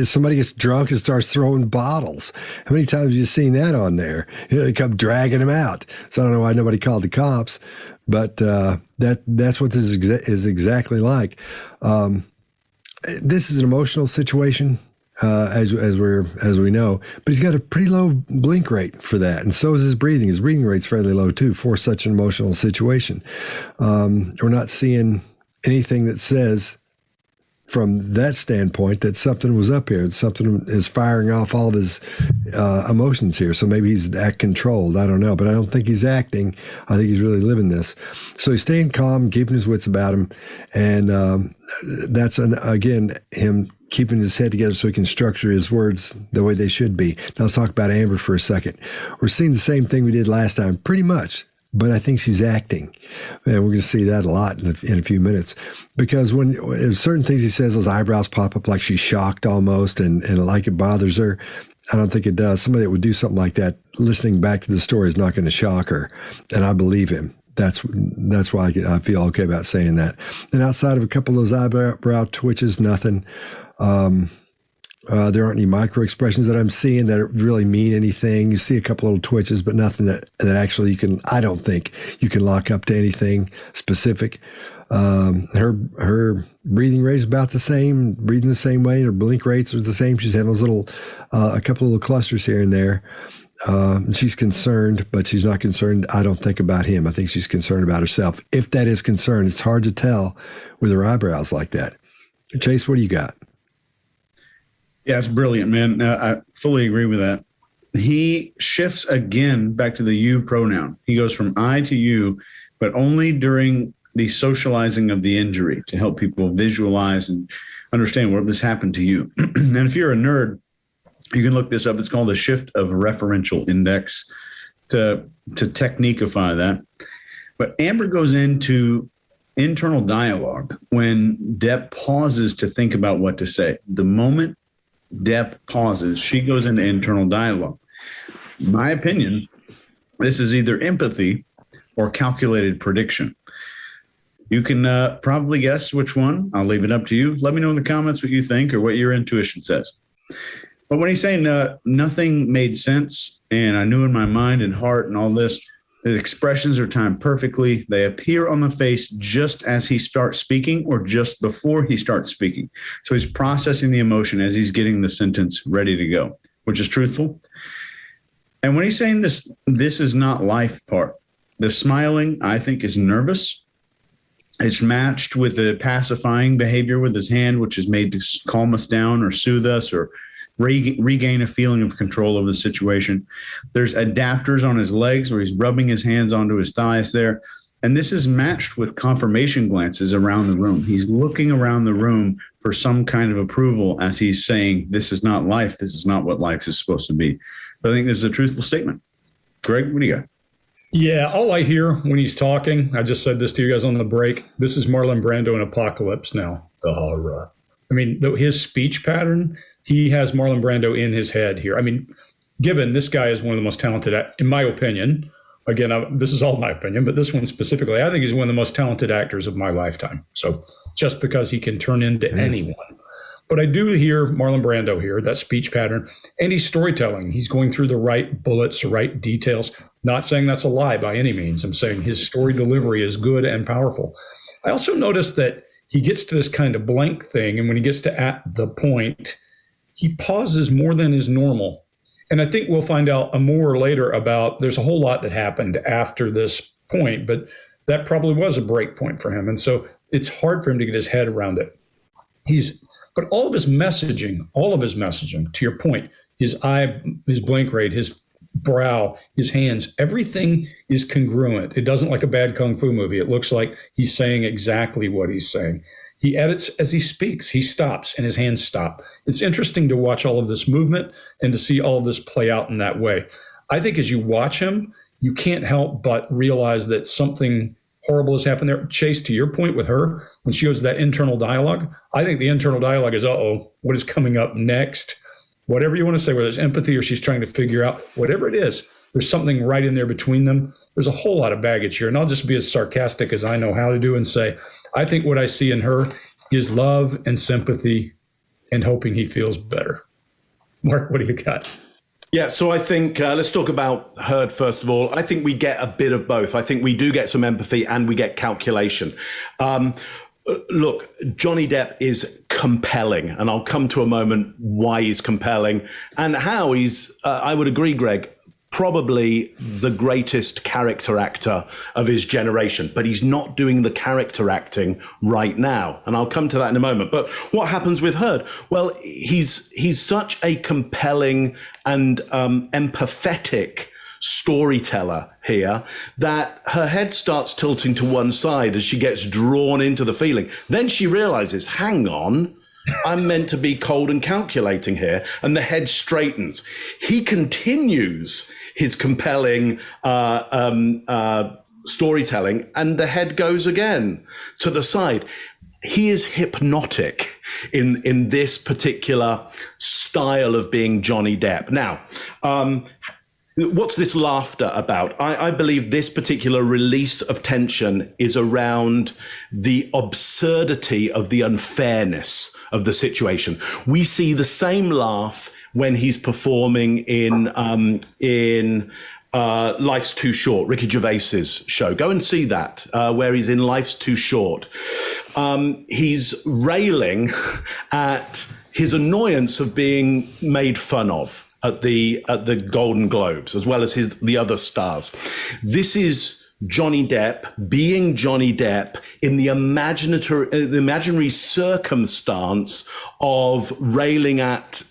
somebody gets drunk and starts throwing bottles. How many times have you seen that on there? They come dragging them out. So I don't know why nobody called the cops, but that's what this is exactly like. This is an emotional situation as we know, but he's got a pretty low blink rate for that, and so is his breathing. His breathing rate's fairly low too for such an emotional situation. We're not seeing anything that says, from that standpoint, that something was up here. Something is firing off all of his emotions here. So maybe he's act controlled. I don't know, but I don't think he's acting. I think he's really living this. So he's staying calm, keeping his wits about him, and that's again him keeping his head together so he can structure his words the way they should be. Now let's talk about Amber for a second. We're seeing the same thing we did last time, pretty much. But I think she's acting. And we're going to see that a lot in a few minutes. Because when certain things he says, those eyebrows pop up like she's shocked almost and like it bothers her. I don't think it does. Somebody that would do something like that, listening back to the story, is not going to shock her. And I believe him. That's why I feel okay about saying that. And outside of a couple of those eyebrow twitches, nothing. There aren't any micro expressions that I'm seeing that really mean anything. You see a couple little twitches, but nothing that actually I don't think you can lock up to anything specific. Her breathing rate is about the same, breathing the same way. Her blink rates are the same. She's having those a couple of little clusters here and there. She's concerned, but she's not concerned, I don't think, about him. I think she's concerned about herself. If that is concern, it's hard to tell with her eyebrows like that. Chase, what do you got? Yeah, it's brilliant, man. I fully agree with that. He shifts again back to the you pronoun. He goes from I to you, but only during the socializing of the injury to help people visualize and understand what this happened to you. And if you're a nerd, you can look this up. It's called a shift of referential index to techniqueify that. But Amber goes into internal dialogue when Depp pauses to think about what to say. The moment Depp pauses, she goes into internal dialogue. In my opinion, this is either empathy or calculated prediction. You can probably guess which one. I'll leave it up to you. Let me know in the comments what you think or what your intuition says. But when he's saying nothing made sense, and I knew in my mind and heart and all this, the expressions are timed perfectly. They appear on the face just as he starts speaking or just before he starts speaking. So he's processing the emotion as he's getting the sentence ready to go, which is truthful. And when he's saying this is not life part, the smiling, I think, is nervous. It's matched with the pacifying behavior with his hand, which is made to calm us down or soothe us or regain a feeling of control of the situation. There's adapters on his legs where he's rubbing his hands onto his thighs there. And this is matched with confirmation glances around the room. He's looking around the room for some kind of approval as he's saying, this is not life. This is not what life is supposed to be. But I think this is a truthful statement. Greg, what do you got? Yeah, all I hear when he's talking, I just said this to you guys on the break, this is Marlon Brando in Apocalypse Now. The horror. I mean, his speech pattern, he has Marlon Brando in his head here. I mean, given this guy is one of the most talented, in my opinion, again, this is all my opinion, but this one specifically, I think he's one of the most talented actors of my lifetime. So just because he can turn into anyone. But I do hear Marlon Brando here, that speech pattern, and he's storytelling. He's going through the right bullets, the right details. Not saying that's a lie by any means. I'm saying his story delivery is good and powerful. I also noticed that he gets to this kind of blank thing, and when he gets to at the point, he pauses more than is normal. And I think we'll find out more later about there's a whole lot that happened after this point, but that probably was a break point for him. And so it's hard for him to get his head around it. But all of his messaging, to your point, his blink rate, his brow, his hands, everything is congruent. It doesn't like a bad kung fu movie. It looks like he's saying exactly what he's saying. He edits as he speaks. He stops and his hands stop. It's interesting to watch all of this movement and to see all of this play out in that way. I think as you watch him, you can't help but realize that something horrible has happened there. Chase, to your point with her, when she goes to that internal dialogue, I think the internal dialogue is, what is coming up next? Whatever you want to say, whether it's empathy or she's trying to figure out, whatever it is, there's something right in there between them. There's a whole lot of baggage here. And I'll just be as sarcastic as I know how to do and say, I think what I see in her is love and sympathy and hoping he feels better. Mark, what do you got? Yeah, so I think let's talk about Heard first of all. I think we get a bit of both. I think we do get some empathy and we get calculation. Look, Johnny Depp is compelling, and I'll come to a moment why he's compelling and how he's, I would agree, Greg, probably the greatest character actor of his generation, but he's not doing the character acting right now. And I'll come to that in a moment. But what happens with Heard? Well, he's such a compelling and empathetic storyteller here that her head starts tilting to one side as she gets drawn into the feeling. Then she realizes, hang on, I'm meant to be cold and calculating here. And the head straightens. He continues his compelling storytelling, and the head goes again to the side. He is hypnotic in this particular style of being Johnny Depp. Now, what's this laughter about? I believe this particular release of tension is around the absurdity of the unfairness of the situation. We see the same laugh when he's performing in Life's Too Short, Ricky Gervais's show. Go and see that, where he's in Life's Too Short. He's railing at his annoyance of being made fun of at the Golden Globes, as well as the other stars. This is Johnny Depp being Johnny Depp in the imaginary circumstance of railing at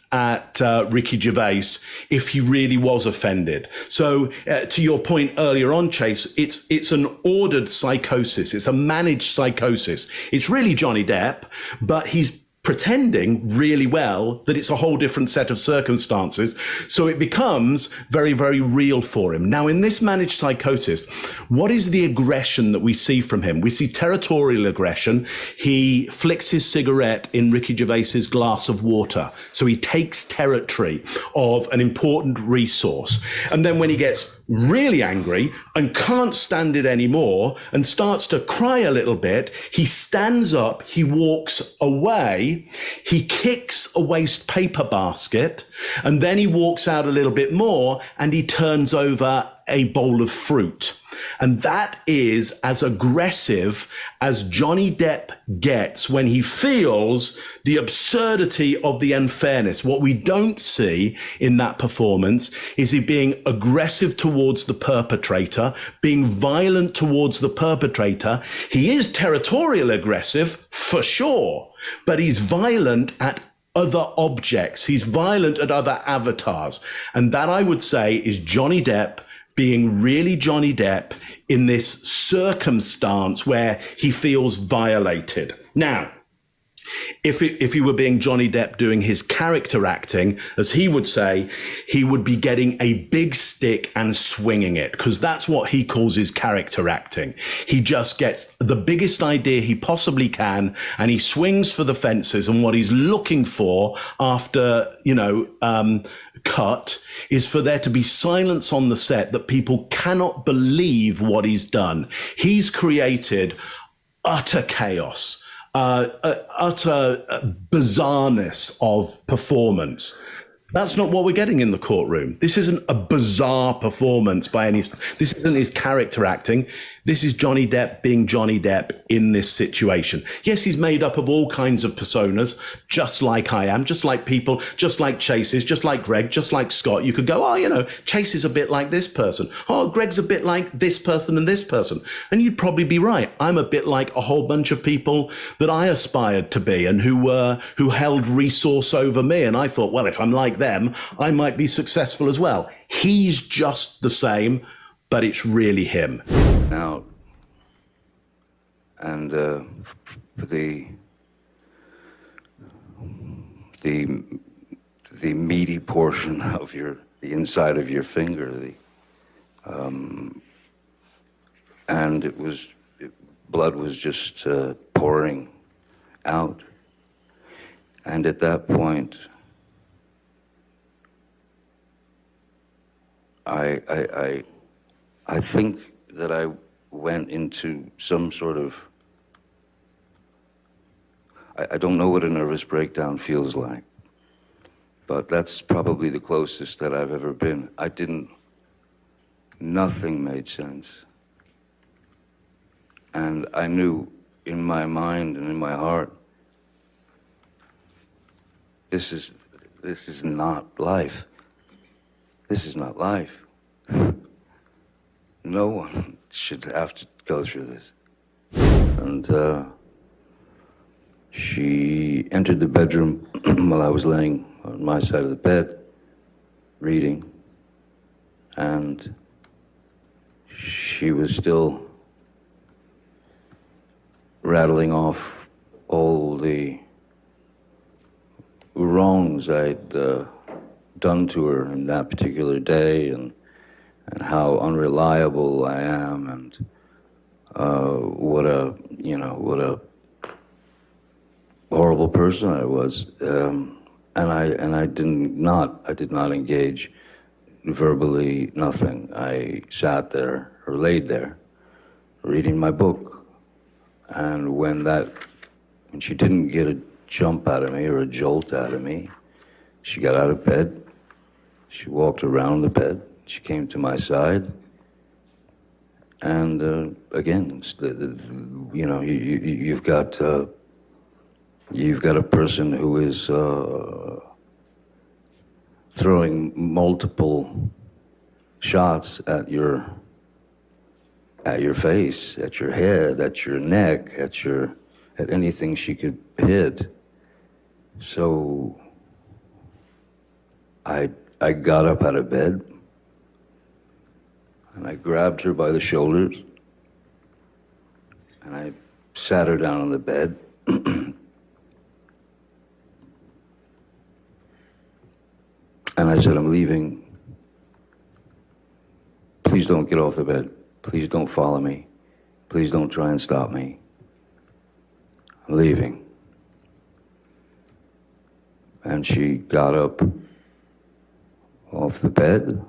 Ricky Gervais if he really was offended. So to your point earlier on, Chase, it's an ordered psychosis. It's a managed psychosis. It's really Johnny Depp, but he's pretending really well that it's a whole different set of circumstances. So it becomes very, very real for him. Now, in this managed psychosis, what is the aggression that we see from him? We see territorial aggression. He flicks his cigarette in Ricky Gervais's glass of water. So he takes territory of an important resource. And then when he gets really angry and can't stand it anymore and starts to cry a little bit, he stands up, he walks away, he kicks a waste paper basket, and then he walks out a little bit more and he turns over a bowl of fruit. And that is as aggressive as Johnny Depp gets when he feels the absurdity of the unfairness. What we don't see in that performance is he being aggressive towards the perpetrator, being violent towards the perpetrator. He is territorial aggressive for sure, but he's violent at other objects. He's violent at other avatars. And that, I would say, is Johnny Depp being really Johnny Depp in this circumstance where he feels violated. Now, if he were being Johnny Depp doing his character acting, as he would say, he would be getting a big stick and swinging it, because that's what he calls his character acting. He just gets the biggest idea he possibly can, and he swings for the fences. And what he's looking for after, cut is for there to be silence on the set, that people cannot believe what he's done. He's created utter chaos. Utter bizarreness of performance. That's not what we're getting in the courtroom. This isn't a bizarre performance this isn't his character acting. This is Johnny Depp being Johnny Depp in this situation. Yes, he's made up of all kinds of personas, just like I am, just like people, just like Chase is, just like Greg, just like Scott. You could go, Chase is a bit like this person. Oh, Greg's a bit like this person and this person. And you'd probably be right. I'm a bit like a whole bunch of people that I aspired to be and who held resource over me. And I thought, well, if I'm like them, I might be successful as well. He's just the same, but it's really him. Now, and the meaty portion of the inside of your finger, and blood was just pouring out, and at that point, I think that I went into some sort of, I don't know what a nervous breakdown feels like, but that's probably the closest that I've ever been. Nothing made sense. And I knew in my mind and in my heart, this is not life. This is not life. No one should have to go through this. And she entered the bedroom while I was laying on my side of the bed, reading, and she was still rattling off all the wrongs I'd done to her in that particular day, and how unreliable I am, and what a horrible person I was. And I did not engage verbally, nothing. I sat there or laid there reading my book. And when she didn't get a jump out of me or a jolt out of me, she got out of bed, she walked around the bed, she came to my side, and again, you've got a person who is throwing multiple shots at your face, at your head, at your neck, at anything she could hit. So I got up out of bed and I grabbed her by the shoulders and I sat her down on the bed. And I said, I'm leaving. Please don't get off the bed. Please don't follow me. Please don't try and stop me. I'm leaving. And she got up off the bed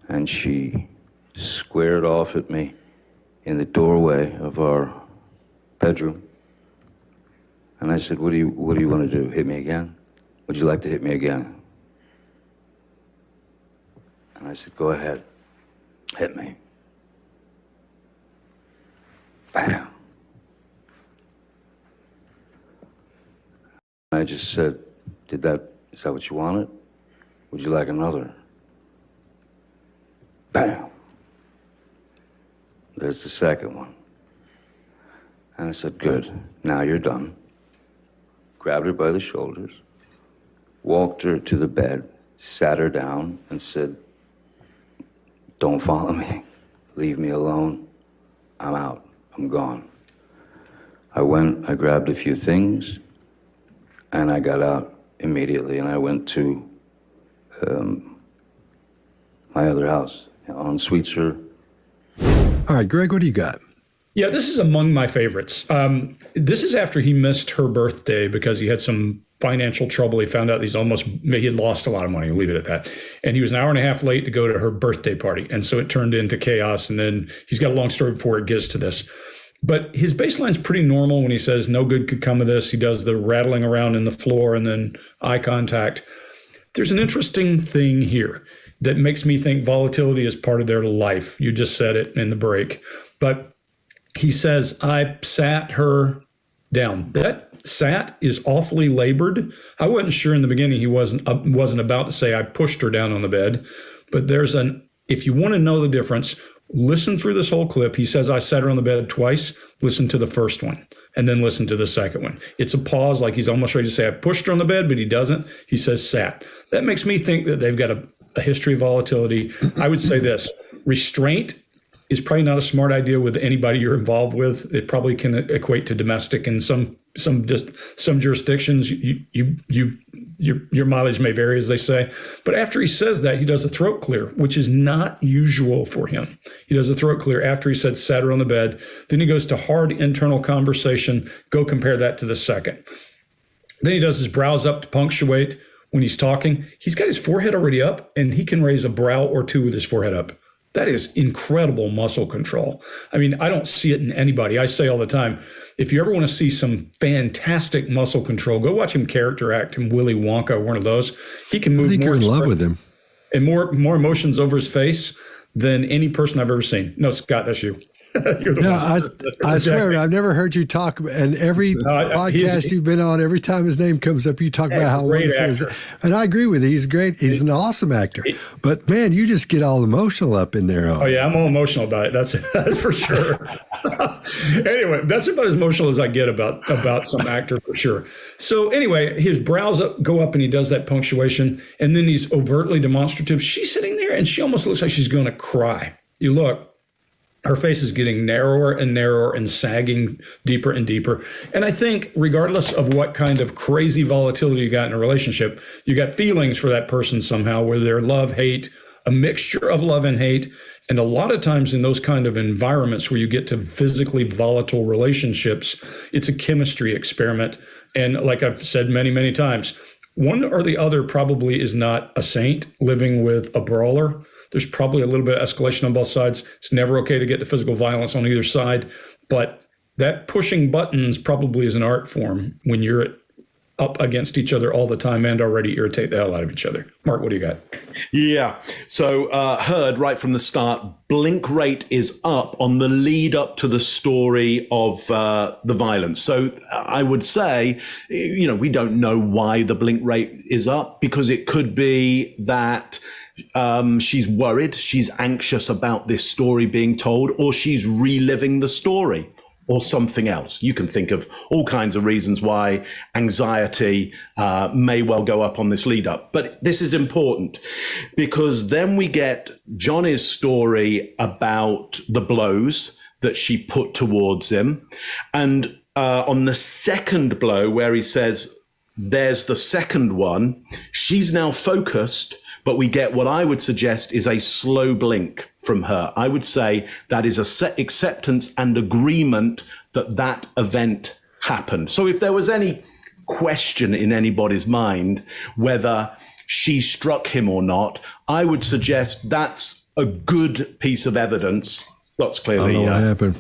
and she squared off at me in the doorway of our bedroom. And I said, what do you want to do? Hit me again? Would you like to hit me again? And I said, go ahead, hit me. Bam. I just said, is that what you wanted? Would you like another? Bam. There's the second one. And I said, good, now you're done. Grabbed her by the shoulders, walked her to the bed, sat her down, and said, don't follow me. Leave me alone. I'm out. I'm gone. I went, I grabbed a few things, and I got out immediately, and I went to my other house on Sweetser. All right, Greg, what do you got? Yeah, this is among my favorites. This is after he missed her birthday because he had some financial trouble. He found out he had lost a lot of money. We'll leave it at that. And he was an hour and a half late to go to her birthday party. And so it turned into chaos. And then he's got a long story before it gets to this. But his baseline's pretty normal when he says no good could come of this. He does the rattling around in the floor and then eye contact. There's an interesting thing here that makes me think volatility is part of their life. You just said it in the break. But he says, I sat her down. That sat is awfully labored. I wasn't sure in the beginning he wasn't about to say I pushed her down on the bed. But if you want to know the difference, listen through this whole clip. He says, I sat her on the bed twice. Listen to the first one and then listen to the second one. It's a pause, like he's almost ready to say, I pushed her on the bed, but he doesn't. He says sat. That makes me think that they've got a history of volatility. I would say this, restraint is probably not a smart idea with anybody you're involved with. It probably can equate to domestic in some jurisdictions. Your mileage may vary, as they say. But after he says that, he does a throat clear, which is not usual for him. He does a throat clear after he said sat her on the bed. Then he goes to hard internal conversation. Go compare that to the second. Then he does his brows up to punctuate when he's talking. He's got his forehead already up, and he can raise a brow or two with his forehead up. That is incredible muscle control. I mean, I don't see it in anybody. I say all the time, if you ever want to see some fantastic muscle control, go watch him character act in Willy Wonka, one of those. He can move I think more. you're in love with him. And more emotions over his face than any person I've ever seen. No, Scott, that's you. You're the No, one. I swear, I've never heard you talk. And every podcast you've been on, every time his name comes up, you talk about how great wonderful he is. actor. And I agree with you. He's great. He's an awesome actor. But man, you just get all emotional up in there. Oh yeah, I'm all emotional about it. That's for sure. Anyway, that's about as emotional as I get about some actor for sure. So anyway, his brows go up and he does that punctuation, and then he's overtly demonstrative. She's sitting there and she almost looks like she's going to cry. You look. Her face is getting narrower and narrower and sagging deeper and deeper. And I think regardless of what kind of crazy volatility you got in a relationship, you got feelings for that person somehow, whether they're love, hate, a mixture of love and hate. And a lot of times in those kind of environments where you get to physically volatile relationships, it's a chemistry experiment. And like I've said many, many times, one or the other probably is not a saint living with a brawler. There's probably a little bit of escalation on both sides. It's never okay to get to physical violence on either side. But that pushing buttons probably is an art form when you're up against each other all the time and already irritate the hell out of each other. Mark, what do you got? Yeah. So heard right from the start, blink rate is up on the lead up to the story of the violence. So I would say, we don't know why the blink rate is up, because it could be that she's worried, she's anxious about this story being told, or she's reliving the story, or something else. You can think of all kinds of reasons why anxiety may well go up on this lead up. But this is important because then we get Johnny's story about the blows that she put towards him. And on the second blow, where he says, there's the second one, she's now focused. But we get what I would suggest is a slow blink from her. I would say that is a acceptance and agreement that event happened. So if there was any question in anybody's mind whether she struck him or not, I would suggest that's a good piece of evidence. That's clearly. I don't know what happened.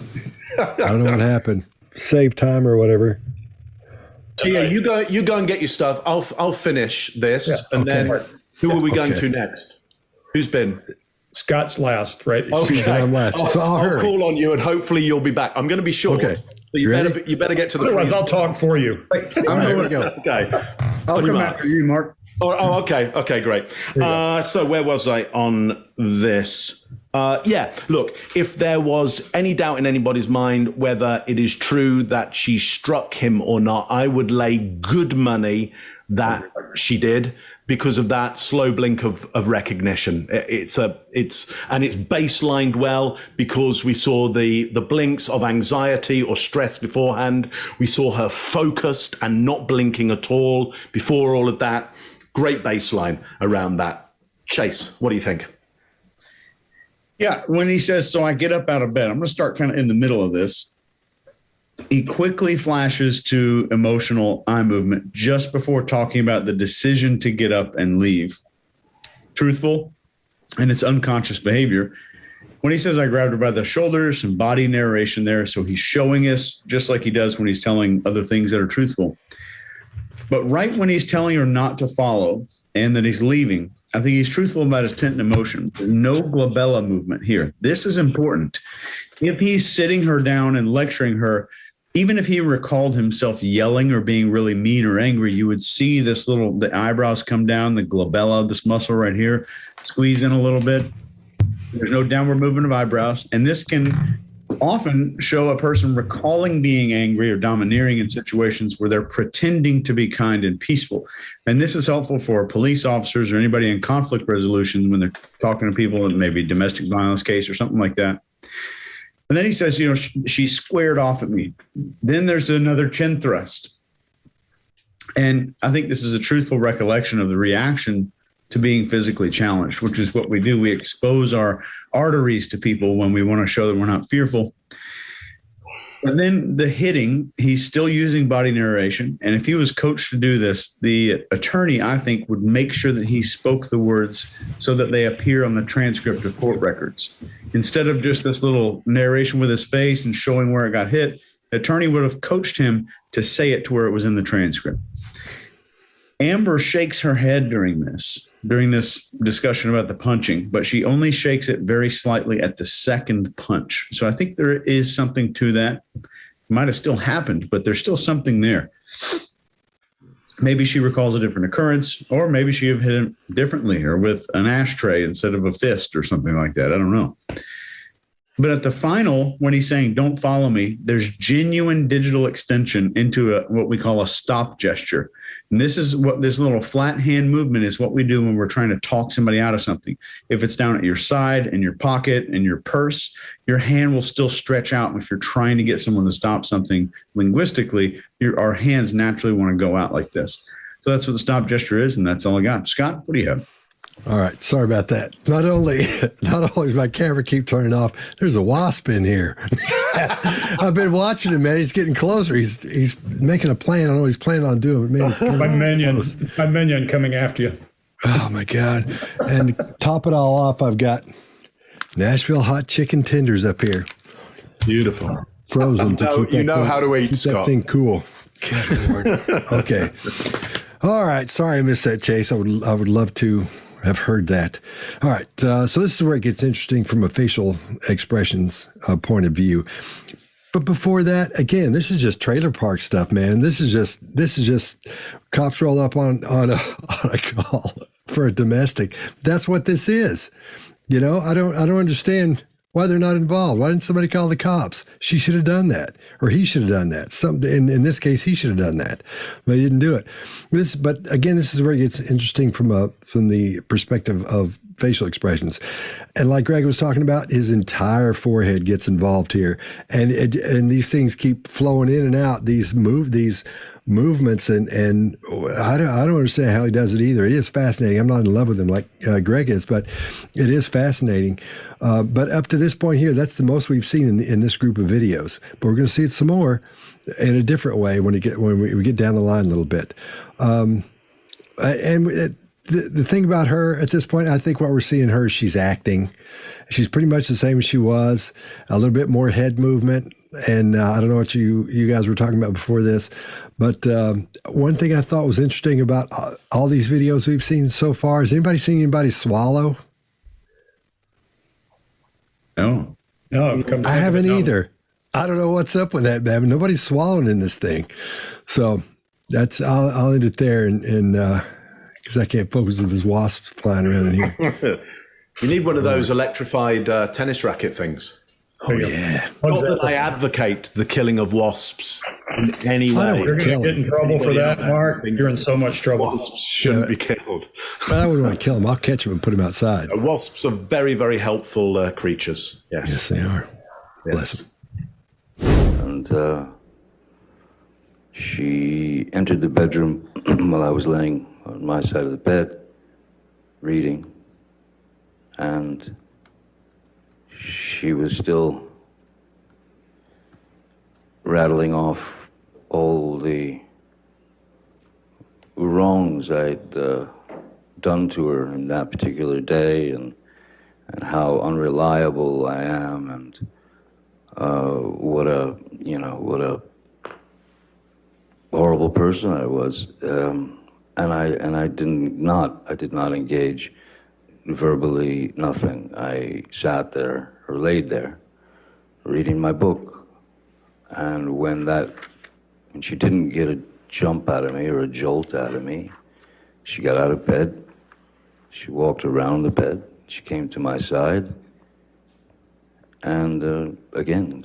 I don't know what happened. Save time or whatever. Yeah, you go and get your stuff. I'll finish this, and then. Who are we going to next? Who's been? Scott's last, right? Okay. I'm last. So I'll call on you, and hopefully you'll be back. I'm going to be short. Okay. So you better get to the Otherwise, I'll talk for you. I'm going to go. Okay. I'll come after you, Mark. Okay. Okay, great. So where was I on this? Look, if there was any doubt in anybody's mind whether it is true that she struck him or not, I would lay good money that she did, because of that slow blink of recognition. It's baselined well because we saw the blinks of anxiety or stress beforehand. We saw her focused and not blinking at all before all of that. Great baseline around that. Chase, what do you think? Yeah, when he says, so I get up out of bed, I'm going to start kind of in the middle of this. He quickly flashes to emotional eye movement just before talking about the decision to get up and leave. Truthful, and it's unconscious behavior. When he says, I grabbed her by the shoulders, and body narration there, so he's showing us just like he does when he's telling other things that are truthful. But right when he's telling her not to follow and that he's leaving, I think he's truthful about his intent and emotion. No glabella movement here. This is important. If he's sitting her down and lecturing her, even if he recalled himself yelling or being really mean or angry, you would see the eyebrows come down, the glabella, this muscle right here, squeeze in a little bit. There's no downward movement of eyebrows. And this can often show a person recalling being angry or domineering in situations where they're pretending to be kind and peaceful. And this is helpful for police officers or anybody in conflict resolution when they're talking to people in maybe domestic violence case or something like that. And then he says, she squared off at me. Then there's another chin thrust. And I think this is a truthful recollection of the reaction to being physically challenged, which is what we do. We expose our arteries to people when we want to show that we're not fearful. And then the hitting, he's still using body narration. And if he was coached to do this, the attorney, I think, would make sure that he spoke the words so that they appear on the transcript of court records. Instead of just this little narration with his face and showing where it got hit, the attorney would have coached him to say it to where it was in the transcript. Amber shakes her head during this discussion about the punching, but she only shakes it very slightly at the second punch. So I think there is something to that. It might have still happened, but there's still something there. Maybe she recalls a different occurrence, or maybe she have hit him differently or with an ashtray instead of a fist or something like that. I don't know. But at the final, when he's saying, don't follow me, there's genuine digital extension into what we call a stop gesture. And this is what this little flat hand movement is what we do when we're trying to talk somebody out of something. If it's down at your side, in your pocket, in your purse, your hand will still stretch out. If you're trying to get someone to stop something linguistically, our hands naturally want to go out like this. So that's what the stop gesture is, and that's all I got. Scott, what do you have? All right, sorry about that. Not only does my camera keep turning off, there's a wasp in here. I've been watching him, man. He's getting closer. He's making a plan. I don't know what he's planning on doing. But man, my minion coming after you. Oh my God! And to top it all off, I've got Nashville hot chicken tenders up here, Beautiful. frozen to keep that you know thing, how to eat, keep Scott. that thing cool. Good Lord. Okay. All right. Sorry I missed that, Chase. I would love to have heard that. All right. So this is where it gets interesting from a facial expressions point of view. But before that, again, this is just trailer park stuff, man. This is just cops roll up on a call for a domestic. That's what this is. You know, I don't understand why they're not involved. Why didn't somebody call the cops? She should have done that, or he should have done that. In this case, he should have done that, but he didn't do it. But again, this is where it gets interesting from the perspective of facial expressions. And like Greg was talking about, his entire forehead gets involved here, and these things keep flowing in and out. These movements, and I don't understand how he does it either. It is fascinating. I'm not in love with him like Greg is, but it is fascinating. But up to this point here, that's the most we've seen in this group of videos. But we're going to see it some more in a different way when we get down the line a little bit. The thing about her at this point, I think what we're seeing her, she's acting. She's pretty much the same as she was, a little bit more head movement. And I don't know what you guys were talking about before this, but one thing I thought was interesting about all these videos we've seen so far, has anybody seen anybody swallow? No. No, I haven't either. I don't know what's up with that, man. Nobody's swallowing in this thing. So I'll end it there, and because I can't focus with this wasp flying around in here. You need one of those electrified tennis racket things. Oh, yeah. Not that I advocate the killing of wasps in any way. You're going to get in trouble for that, Mark. You're in so much trouble. Wasps shouldn't be killed. But I wouldn't want to kill them. I'll catch them and put them outside. Wasps are very, very helpful creatures. Yes, Yes. they are. Yes. Bless them. And she entered the bedroom while I was laying on my side of the bed, reading, and she was still rattling off all the wrongs I'd done to her in that particular day, and how unreliable I am, and what a horrible person I was, and I did not engage verbally, nothing. I sat there or laid there reading my book, and when she didn't get a jump out of me or a jolt out of me, she got out of bed, she walked around the bed, she came to my side, and again,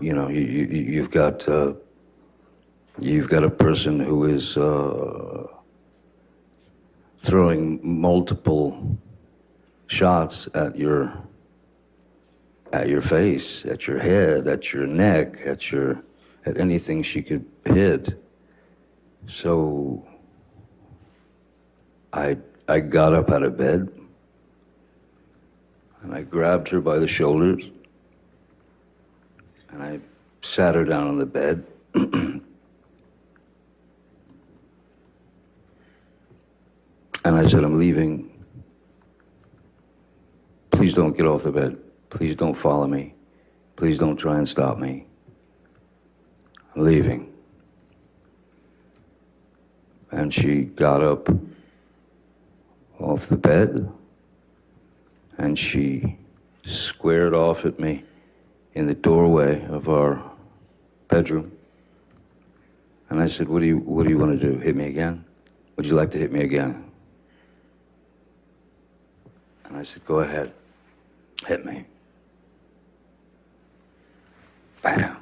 you've got a person who is throwing multiple shots at your face, at your head, at your neck, at anything she could hit. So I got up out of bed and I grabbed her by the shoulders and I sat her down on the bed. And I said, I'm leaving. Please don't get off the bed. Please don't follow me. Please don't try and stop me. I'm leaving. And she got up off the bed and she squared off at me in the doorway of our bedroom. And I said, what do you want to do? Hit me again? Would you like to hit me again? And I said, go ahead, hit me. Bam.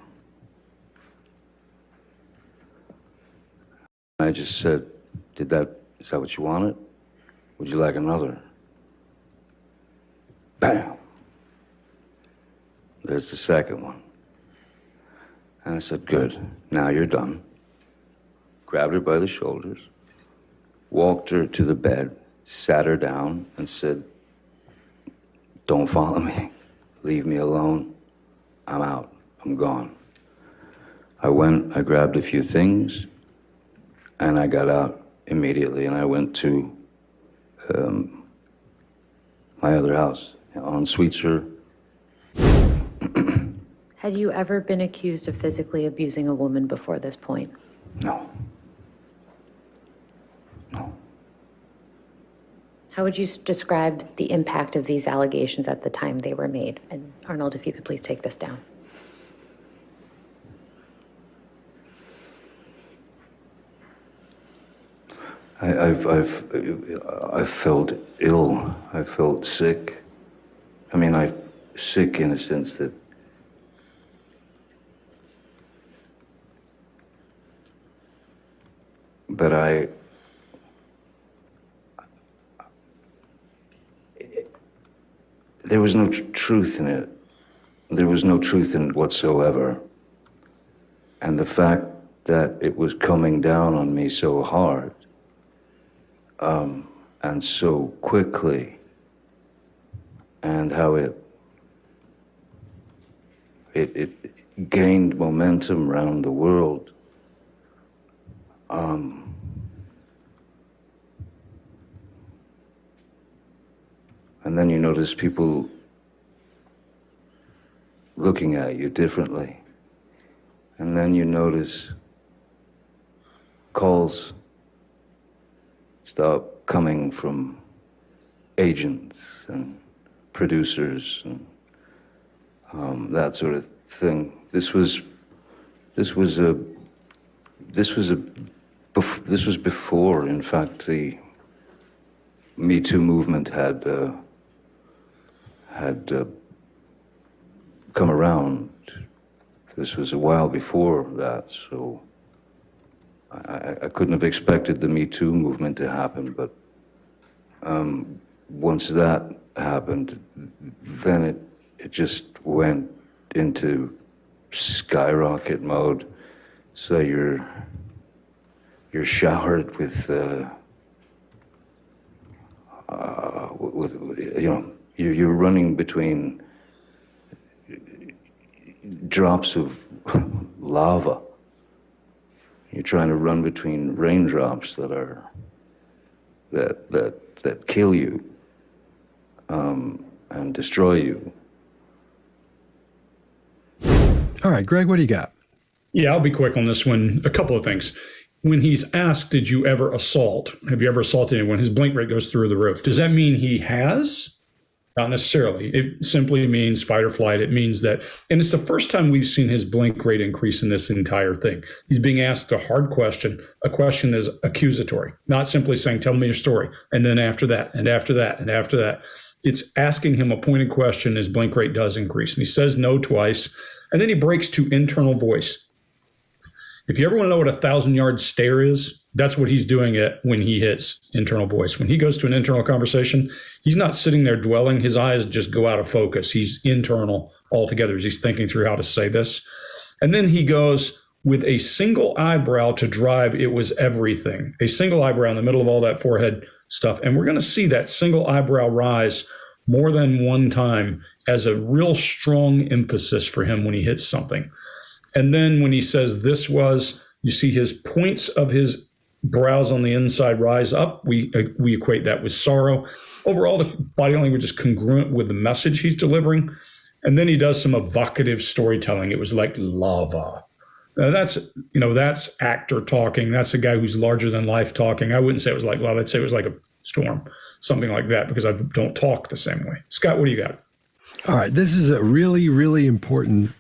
I just said, is that what you wanted? Would you like another? Bam. There's the second one. And I said, good, now you're done. Grabbed her by the shoulders, walked her to the bed, sat her down, and said, don't follow me. Leave me alone. I'm out. I'm gone. I went, I grabbed a few things, and I got out immediately, and I went to my other house on Sweetser. Had you ever been accused of physically abusing a woman before this point? No. No. How would you describe the impact of these allegations at the time they were made? And Arnold, if you could please take this down. I've felt ill. I felt sick. I mean, I'm sick in a sense that but there was no truth in it. There was no truth in it whatsoever. And the fact that it was coming down on me so hard, and so quickly, and how it gained momentum around the world. And then you notice people looking at you differently. And then you notice calls stop coming from agents and producers and that sort of thing. This was before, in fact, the Me Too movement had come around. This was a while before that, so I couldn't have expected the Me Too movement to happen, but once that happened, then it just went into skyrocket mode. So you're showered with you know, you're running between drops of lava. You're trying to run between raindrops that kill you and destroy you. All right, Greg, what do you got? Yeah, I'll be quick on this one. A couple of things. When he's asked, did you ever assault? Have you ever assaulted anyone? His blink rate goes through the roof. Does that mean he has? Not necessarily. It simply means fight or flight. It means that, and it's the first time we've seen his blink rate increase in this entire thing. He's being asked a hard question, a question that is accusatory, not simply saying, tell me your story. And then after that, and after that, and after that, it's asking him a pointed question. His blink rate does increase. And he says no twice. And then he breaks to internal voice. If you ever want to know what a 1,000-yard stare is, that's what he's doing it when he hits internal voice. When he goes to an internal conversation, he's not sitting there dwelling. His eyes just go out of focus. He's internal altogether as he's thinking through how to say this. And then he goes with a single eyebrow to drive it was everything. A single eyebrow in the middle of all that forehead stuff. And we're going to see that single eyebrow rise more than one time as a real strong emphasis for him when he hits something. And then when he says this was, you see his points of his brows on the inside rise up. We equate that with sorrow. Overall, the body language is congruent with the message he's delivering. And then he does some evocative storytelling. It was like lava. That's actor talking. That's a guy who's larger than life talking. I wouldn't say it was like love. I'd say it was like a storm, something like that, because I don't talk the same way. Scott, what do you got? All right. This is a really, really important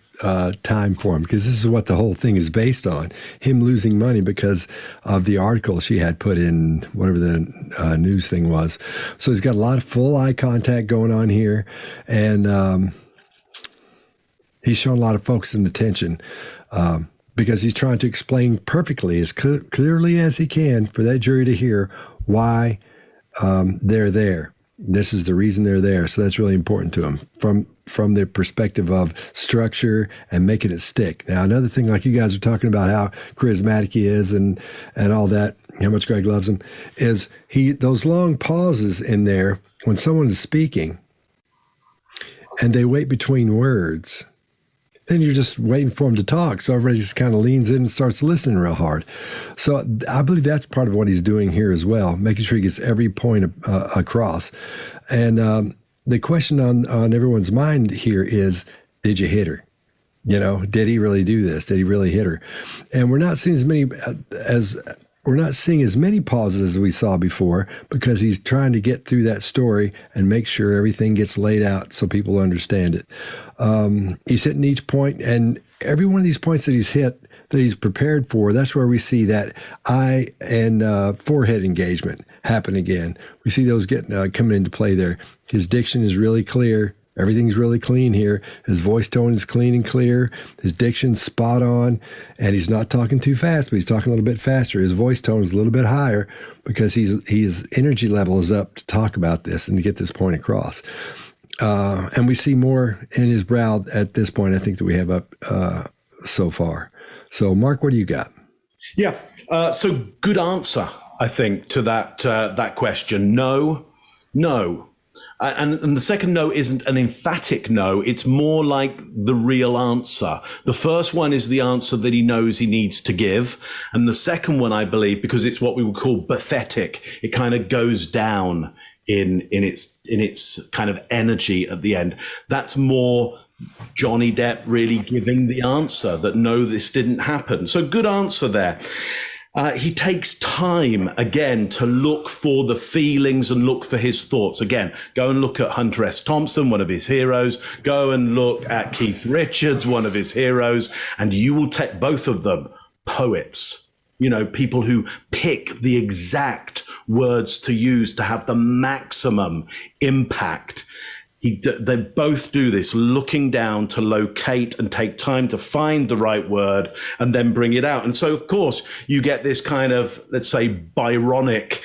time for him, because this is what the whole thing is based on, him losing money because of the article she had put in whatever the news thing was. So he's got a lot of full eye contact going on here, and he's showing a lot of focus and attention because he's trying to explain perfectly, as clearly as he can, for that jury to hear why they're there. This is the reason they're there. So that's really important to him from the perspective of structure and making it stick. Now, another thing, like you guys are talking about how charismatic he is and all that, how much Greg loves him, is those long pauses in there when someone is speaking and they wait between words. Then you're just waiting for him to talk. So everybody just kind of leans in and starts listening real hard. So I believe that's part of what he's doing here as well, making sure he gets every point across. And the question on everyone's mind here is, did you hit her? Did he really do this? Did he really hit her? And we're not seeing as many pauses as we saw before, because he's trying to get through that story and make sure everything gets laid out so people understand it. He's hitting each point, and every one of these points that he's hit, that he's prepared for, that's where we see that eye and forehead engagement happen again. We see those coming into play there. His diction is really clear. Everything's really clean here. His voice tone is clean and clear. His diction's spot on, and he's not talking too fast, but he's talking a little bit faster. His voice tone is a little bit higher because his energy level is up to talk about this and to get this point across. And we see more in his brow at this point, I think, that we have up so far. So, Mark, what do you got? Yeah. So good answer, I think, to that question. No. And the second no isn't an emphatic no. It's more like the real answer. The first one is the answer that he knows he needs to give. And the second one, I believe, because it's what we would call pathetic, it kind of goes down in its kind of energy at the end. That's more Johnny Depp really giving the answer that no, this didn't happen. So good answer there. He takes time, again, to look for the feelings and look for his thoughts. Again, go and look at Hunter S. Thompson, one of his heroes. Go and look at Keith Richards, one of his heroes. And you will take both of them, poets, people who pick the exact words to use to have the maximum impact. They both do this, looking down to locate and take time to find the right word and then bring it out. And so, of course, you get this kind of, let's say, Byronic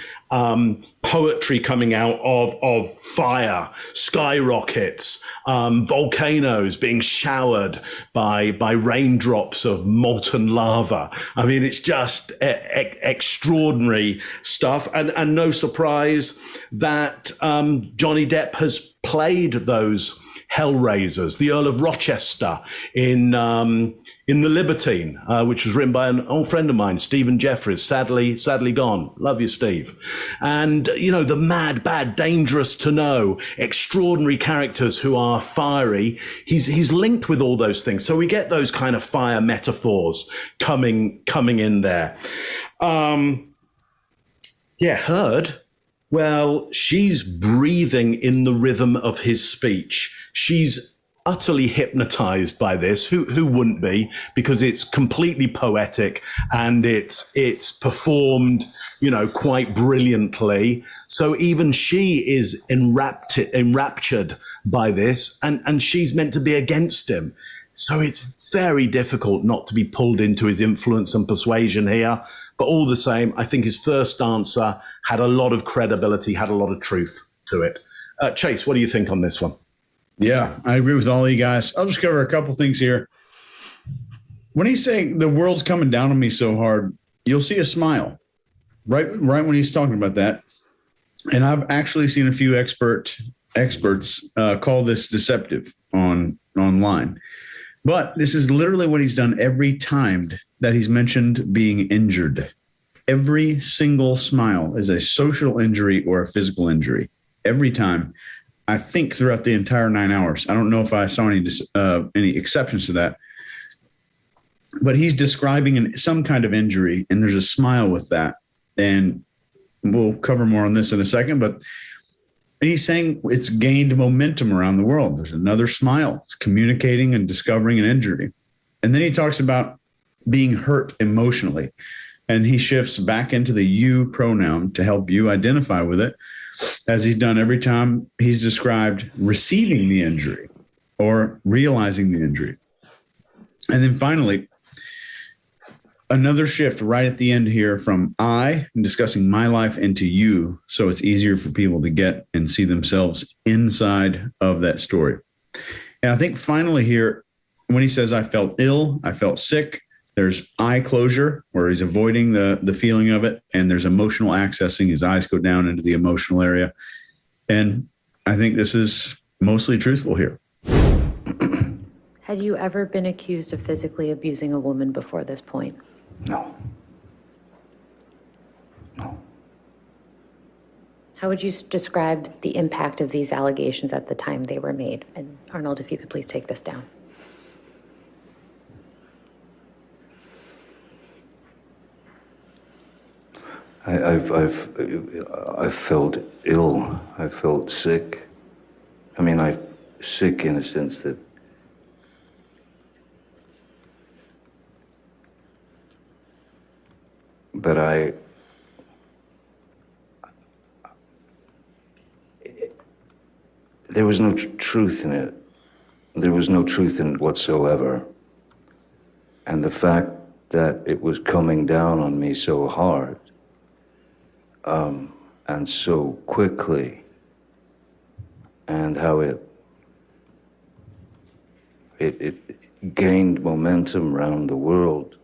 poetry coming out of fire, skyrockets, volcanoes being showered by raindrops of molten lava. I mean, it's just extraordinary stuff. And no surprise that Johnny Depp has played those Hellraisers, the Earl of Rochester in The Libertine, which was written by an old friend of mine, Stephen Jeffries, sadly gone. Love you, Steve. And, the mad, bad, dangerous to know, extraordinary characters who are fiery. He's linked with all those things. So we get those kind of fire metaphors coming in there. Heard. Well, she's breathing in the rhythm of his speech. She's utterly hypnotized by this. Who wouldn't be? Because it's completely poetic and it's performed, quite brilliantly. So even she is enraptured by this, and she's meant to be against him. So it's very difficult not to be pulled into his influence and persuasion here. But all the same, I think his first answer had a lot of credibility, had a lot of truth to it. Chase, what do you think on this one? Yeah, I agree with all of you guys. I'll just cover a couple things here. When he's saying the world's coming down on me so hard, you'll see a smile right when he's talking about that. And I've actually seen a few experts call this deceptive online. But this is literally what he's done every time that he's mentioned being injured. Every single smile is a social injury or a physical injury. Every time. I think throughout the entire 9 hours. I don't know if I saw any exceptions to that. but he's describing some kind of injury, and there's a smile with that. And we'll cover more on this in a second, but he's saying it's gained momentum around the world. There's another smile, it's communicating and discovering an injury. And then he talks about being hurt emotionally. And he shifts back into the you pronoun to help you identify with it, as he's done every time he's described receiving the injury or realizing the injury. And then finally, another shift right at the end here from I, discussing my life, into you, so it's easier for people to get and see themselves inside of that story. And I think finally here, when he says, I felt ill, I felt sick, there's eye closure, where he's avoiding the feeling of it, and there's emotional accessing. His eyes go down into the emotional area. And I think this is mostly truthful here. Had you ever been accused of physically abusing a woman before this point? No. No. How would you describe the impact of these allegations at the time they were made? And Arnold, if you could please take this down. I've felt ill. I felt sick. I mean, I'm sick in a sense that but there was no truth in it. There was no truth in it whatsoever. And the fact that it was coming down on me so hard, and so quickly, and how it gained momentum around the world.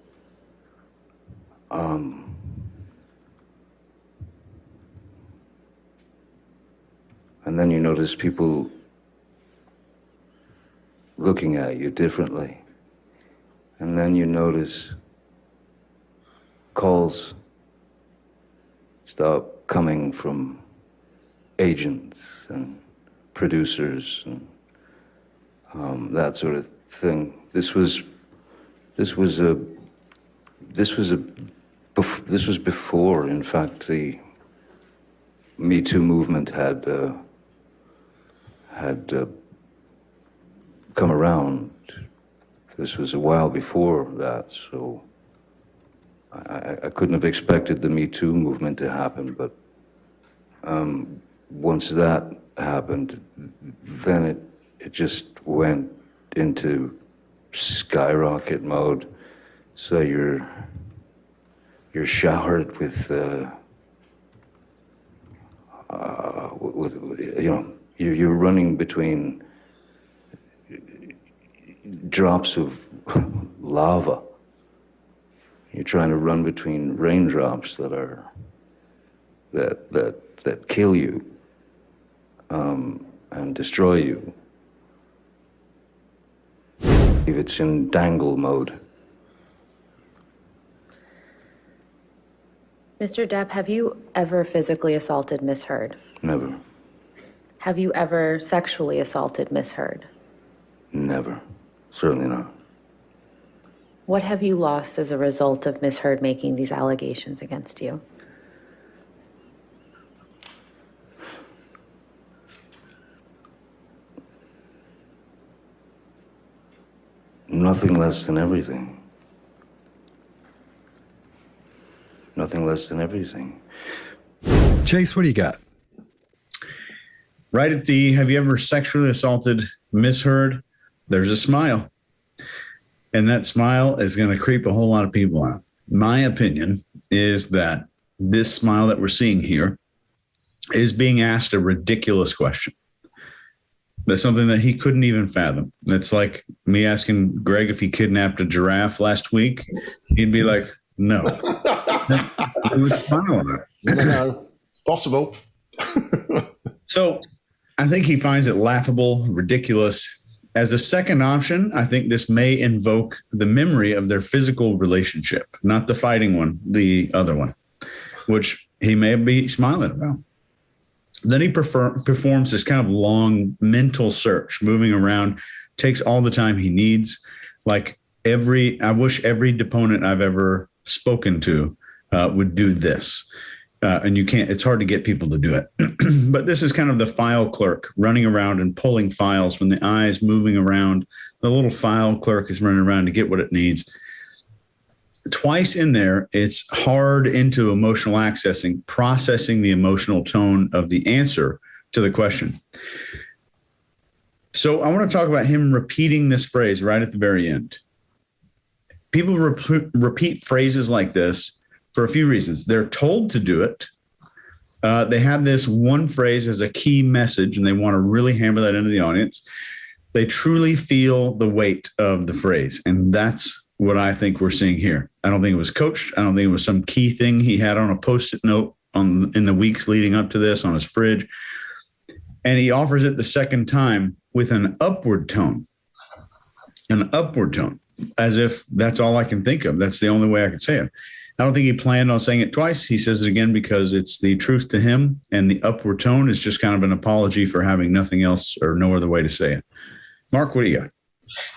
And then you notice people looking at you differently. And then you notice calls stop coming from agents and producers and that sort of thing. This was before, in fact, the Me Too movement had come around. This was a while before that, so I couldn't have expected the Me Too movement to happen, but once that happened, then it just went into skyrocket mode. So you're showered with you're running between drops of lava. You're trying to run between raindrops that kill you and destroy you. If it's in dangle mode. Mr. Depp, have you ever physically assaulted Miss Heard? Never. Have you ever sexually assaulted Miss Heard? Never. Certainly not. What have you lost as a result of Miss Heard making these allegations against you? Nothing less than everything. Nothing less than everything. Chase, what do you got? Right at the, have you ever sexually assaulted Miss Heard? There's a smile. And that smile is going to creep a whole lot of people out. My opinion is that this smile that we're seeing here is being asked a ridiculous question. That's something that he couldn't even fathom. That's like me asking Greg if he kidnapped a giraffe last week. He'd be like, no. It was smiling. No, possible. So I think he finds it laughable, ridiculous. As a second option, I think this may invoke the memory of their physical relationship, not the fighting one, the other one, which he may be smiling about. Then he performs this kind of long mental search, moving around, takes all the time he needs. Like I wish every deponent I've ever spoken to would do this. And you can't, it's hard to get people to do it. But this is kind of the file clerk running around and pulling files when the eye is moving around. The little file clerk is running around to get what it needs. Twice in there, it's hard into emotional accessing, processing the emotional tone of the answer to the question. So I want to talk about him repeating this phrase right at the very end. People repeat phrases like this for a few reasons. They're told to do it. They have this one phrase as a key message, and they want to really hammer that into the audience. They truly feel the weight of the phrase, and that's what I think we're seeing here. I don't think it was coached. I don't think it was some key thing he had on a Post-it note in the weeks leading up to this on his fridge. And he offers it the second time with an upward tone, as if that's all I can think of. That's the only way I could say it. I don't think he planned on saying it twice. He says it again because it's the truth to him, and the upward tone is just kind of an apology for having nothing else or no other way to say it. Mark, what do you got?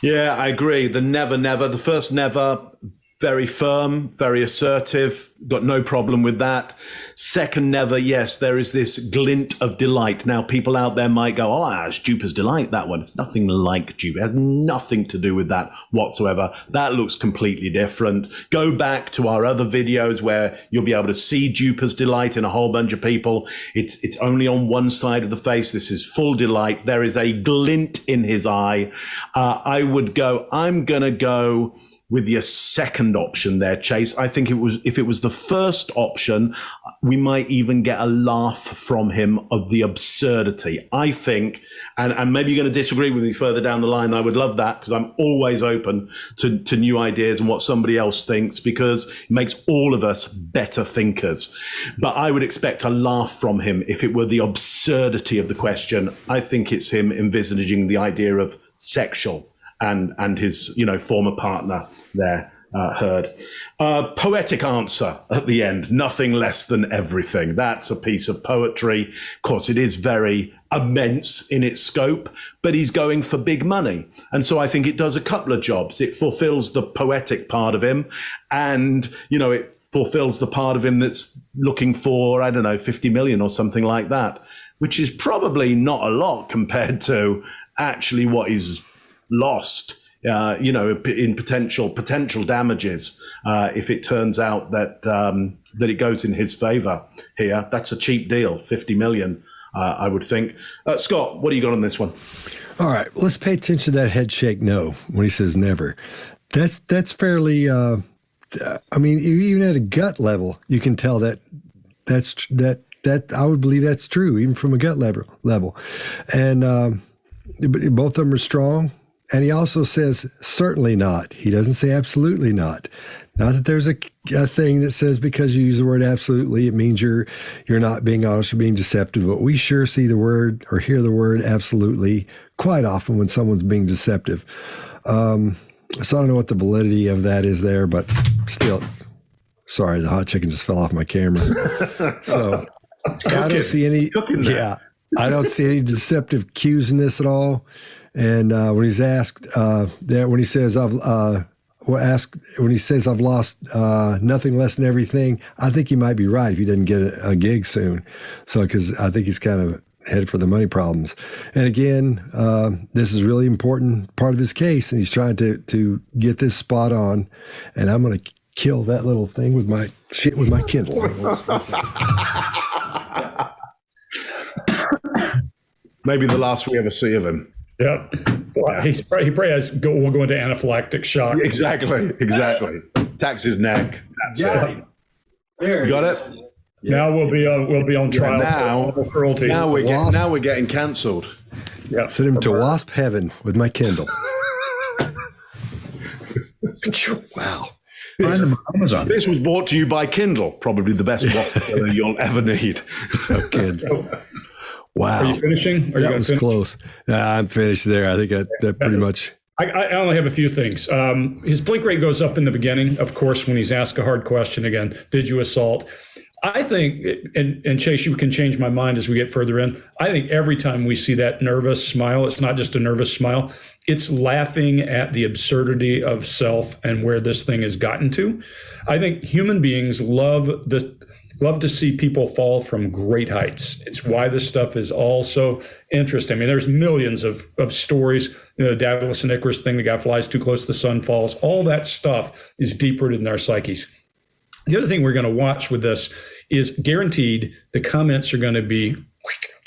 Yeah, I agree. The never, the first never, very firm, very assertive, got no problem with that. Second never, yes, there is this glint of delight. Now, people out there might go, it's Jupiter's Delight, that one. It's nothing like Jupiter. It has nothing to do with that whatsoever. That looks completely different. Go back to our other videos where you'll be able to see Jupiter's Delight in a whole bunch of people. It's only on one side of the face. This is full delight. There is a glint in his eye. I'm going to go with your second option there, Chase. I think if it was the first option, we might even get a laugh from him of the absurdity. I think, and maybe you're going to disagree with me further down the line. I would love that, because I'm always open to new ideas and what somebody else thinks, because it makes all of us better thinkers. But I would expect a laugh from him if it were the absurdity of the question. I think it's him envisaging the idea of sexual and his, former partner there, Heard. Poetic answer at the end, nothing less than everything. That's a piece of poetry. Of course, it is very immense in its scope, but he's going for big money. And so I think it does a couple of jobs. It fulfills the poetic part of him, and, it fulfills the part of him that's looking for, 50 million or something like that, which is probably not a lot compared to actually what he's lost, in potential damages, if it turns out that that it goes in his favor here. That's a cheap deal, 50 million, I would think. Scott, what do you got on this one? All right, let's pay attention to that head shake no when he says never. That's fairly, even at a gut level, you can tell that I would believe that's true, even from a gut level. And both of them are strong. And he also says, certainly not. He doesn't say absolutely not. Not that there's a thing that says because you use the word absolutely, it means you're not being honest or being deceptive. But we sure see the word or hear the word absolutely quite often when someone's being deceptive. So I don't know what the validity of that is there, but still, sorry, the hot chicken just fell off my camera. So I don't see any. I don't see any deceptive cues in this at all. And when he's asked when he says I've lost nothing less than everything, I think he might be right if he doesn't get a gig soon. So because I think he's kind of headed for the money problems. And again, this is really important part of his case, and he's trying to get this spot on. And I'm going to kill that little thing with my Kindle. Maybe the last we ever see of him. Yeah. Wow. He probably will go into anaphylactic shock. Exactly. Tacks his neck. That's it. There you got it? Yeah. Now we'll be on trial. Now we're getting cancelled. Yeah. Send him to wasp heaven with my Kindle. Wow. This was brought to you by Kindle, probably the best wasp you'll ever need. Okay. Wow. Are you finishing? That was close. I'm finished there. I think that pretty much. I only have a few things. His blink rate goes up in the beginning, of course, when he's asked a hard question again. Did you assault? I think, and Chase, you can change my mind as we get further in. I think every time we see that nervous smile, it's not just a nervous smile, it's laughing at the absurdity of self and where this thing has gotten to. I think human beings love to see people fall from great heights. It's why this stuff is all so interesting. I mean, there's millions of stories, the Daedalus and Icarus thing, the guy flies too close to the sun, falls. All that stuff is deep rooted in our psyches. The other thing we're going to watch with this is guaranteed the comments are going to be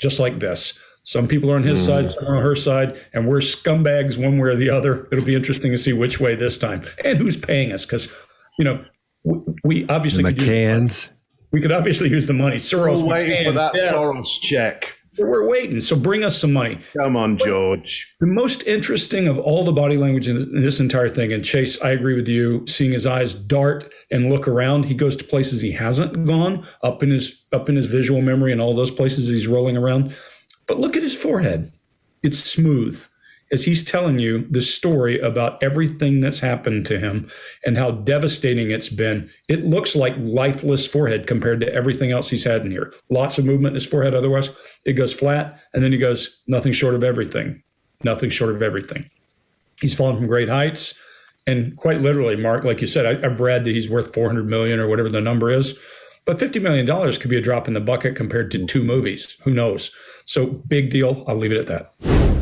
just like this. Some people are on his side, some are on her side, and we're scumbags one way or the other. It'll be interesting to see which way this time and who's paying us, because, we obviously we could obviously use the money. Soros, We're waiting for that Soros check. We're waiting. So bring us some money. Come on, George. The most interesting of all the body language in this entire thing, and Chase, I agree with you, seeing his eyes dart and look around. He goes to places he hasn't gone, up in his visual memory and all those places he's rolling around. But look at his forehead. It's smooth, as he's telling you the story about everything that's happened to him and how devastating it's been. It looks like lifeless forehead compared to everything else he's had in here. Lots of movement in his forehead. Otherwise, it goes flat. And then he goes, nothing short of everything. Nothing short of everything. He's fallen from great heights. And quite literally, Mark, like you said, I've read that he's worth $400 million or whatever the number is. But $50 million could be a drop in the bucket compared to 2 movies. Who knows? So big deal. I'll leave it at that.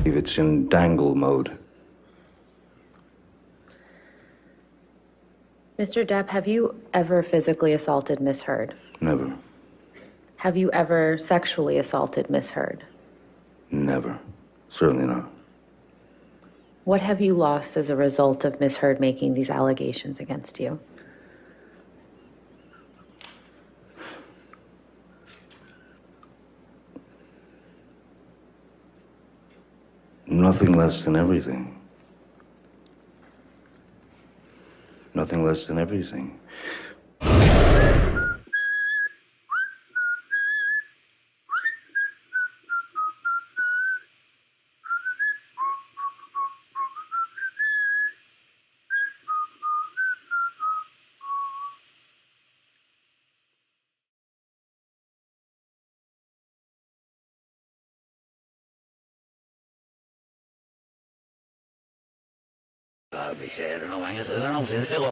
If it's in dangle mode. Mr. Depp, have you ever physically assaulted Miss Heard? Never. Have you ever sexually assaulted Miss Heard? Never. Certainly not. What have you lost as a result of Miss Heard making these allegations against you? Nothing less than everything. Nothing less than everything. Bisa, no, mañana se da, no, se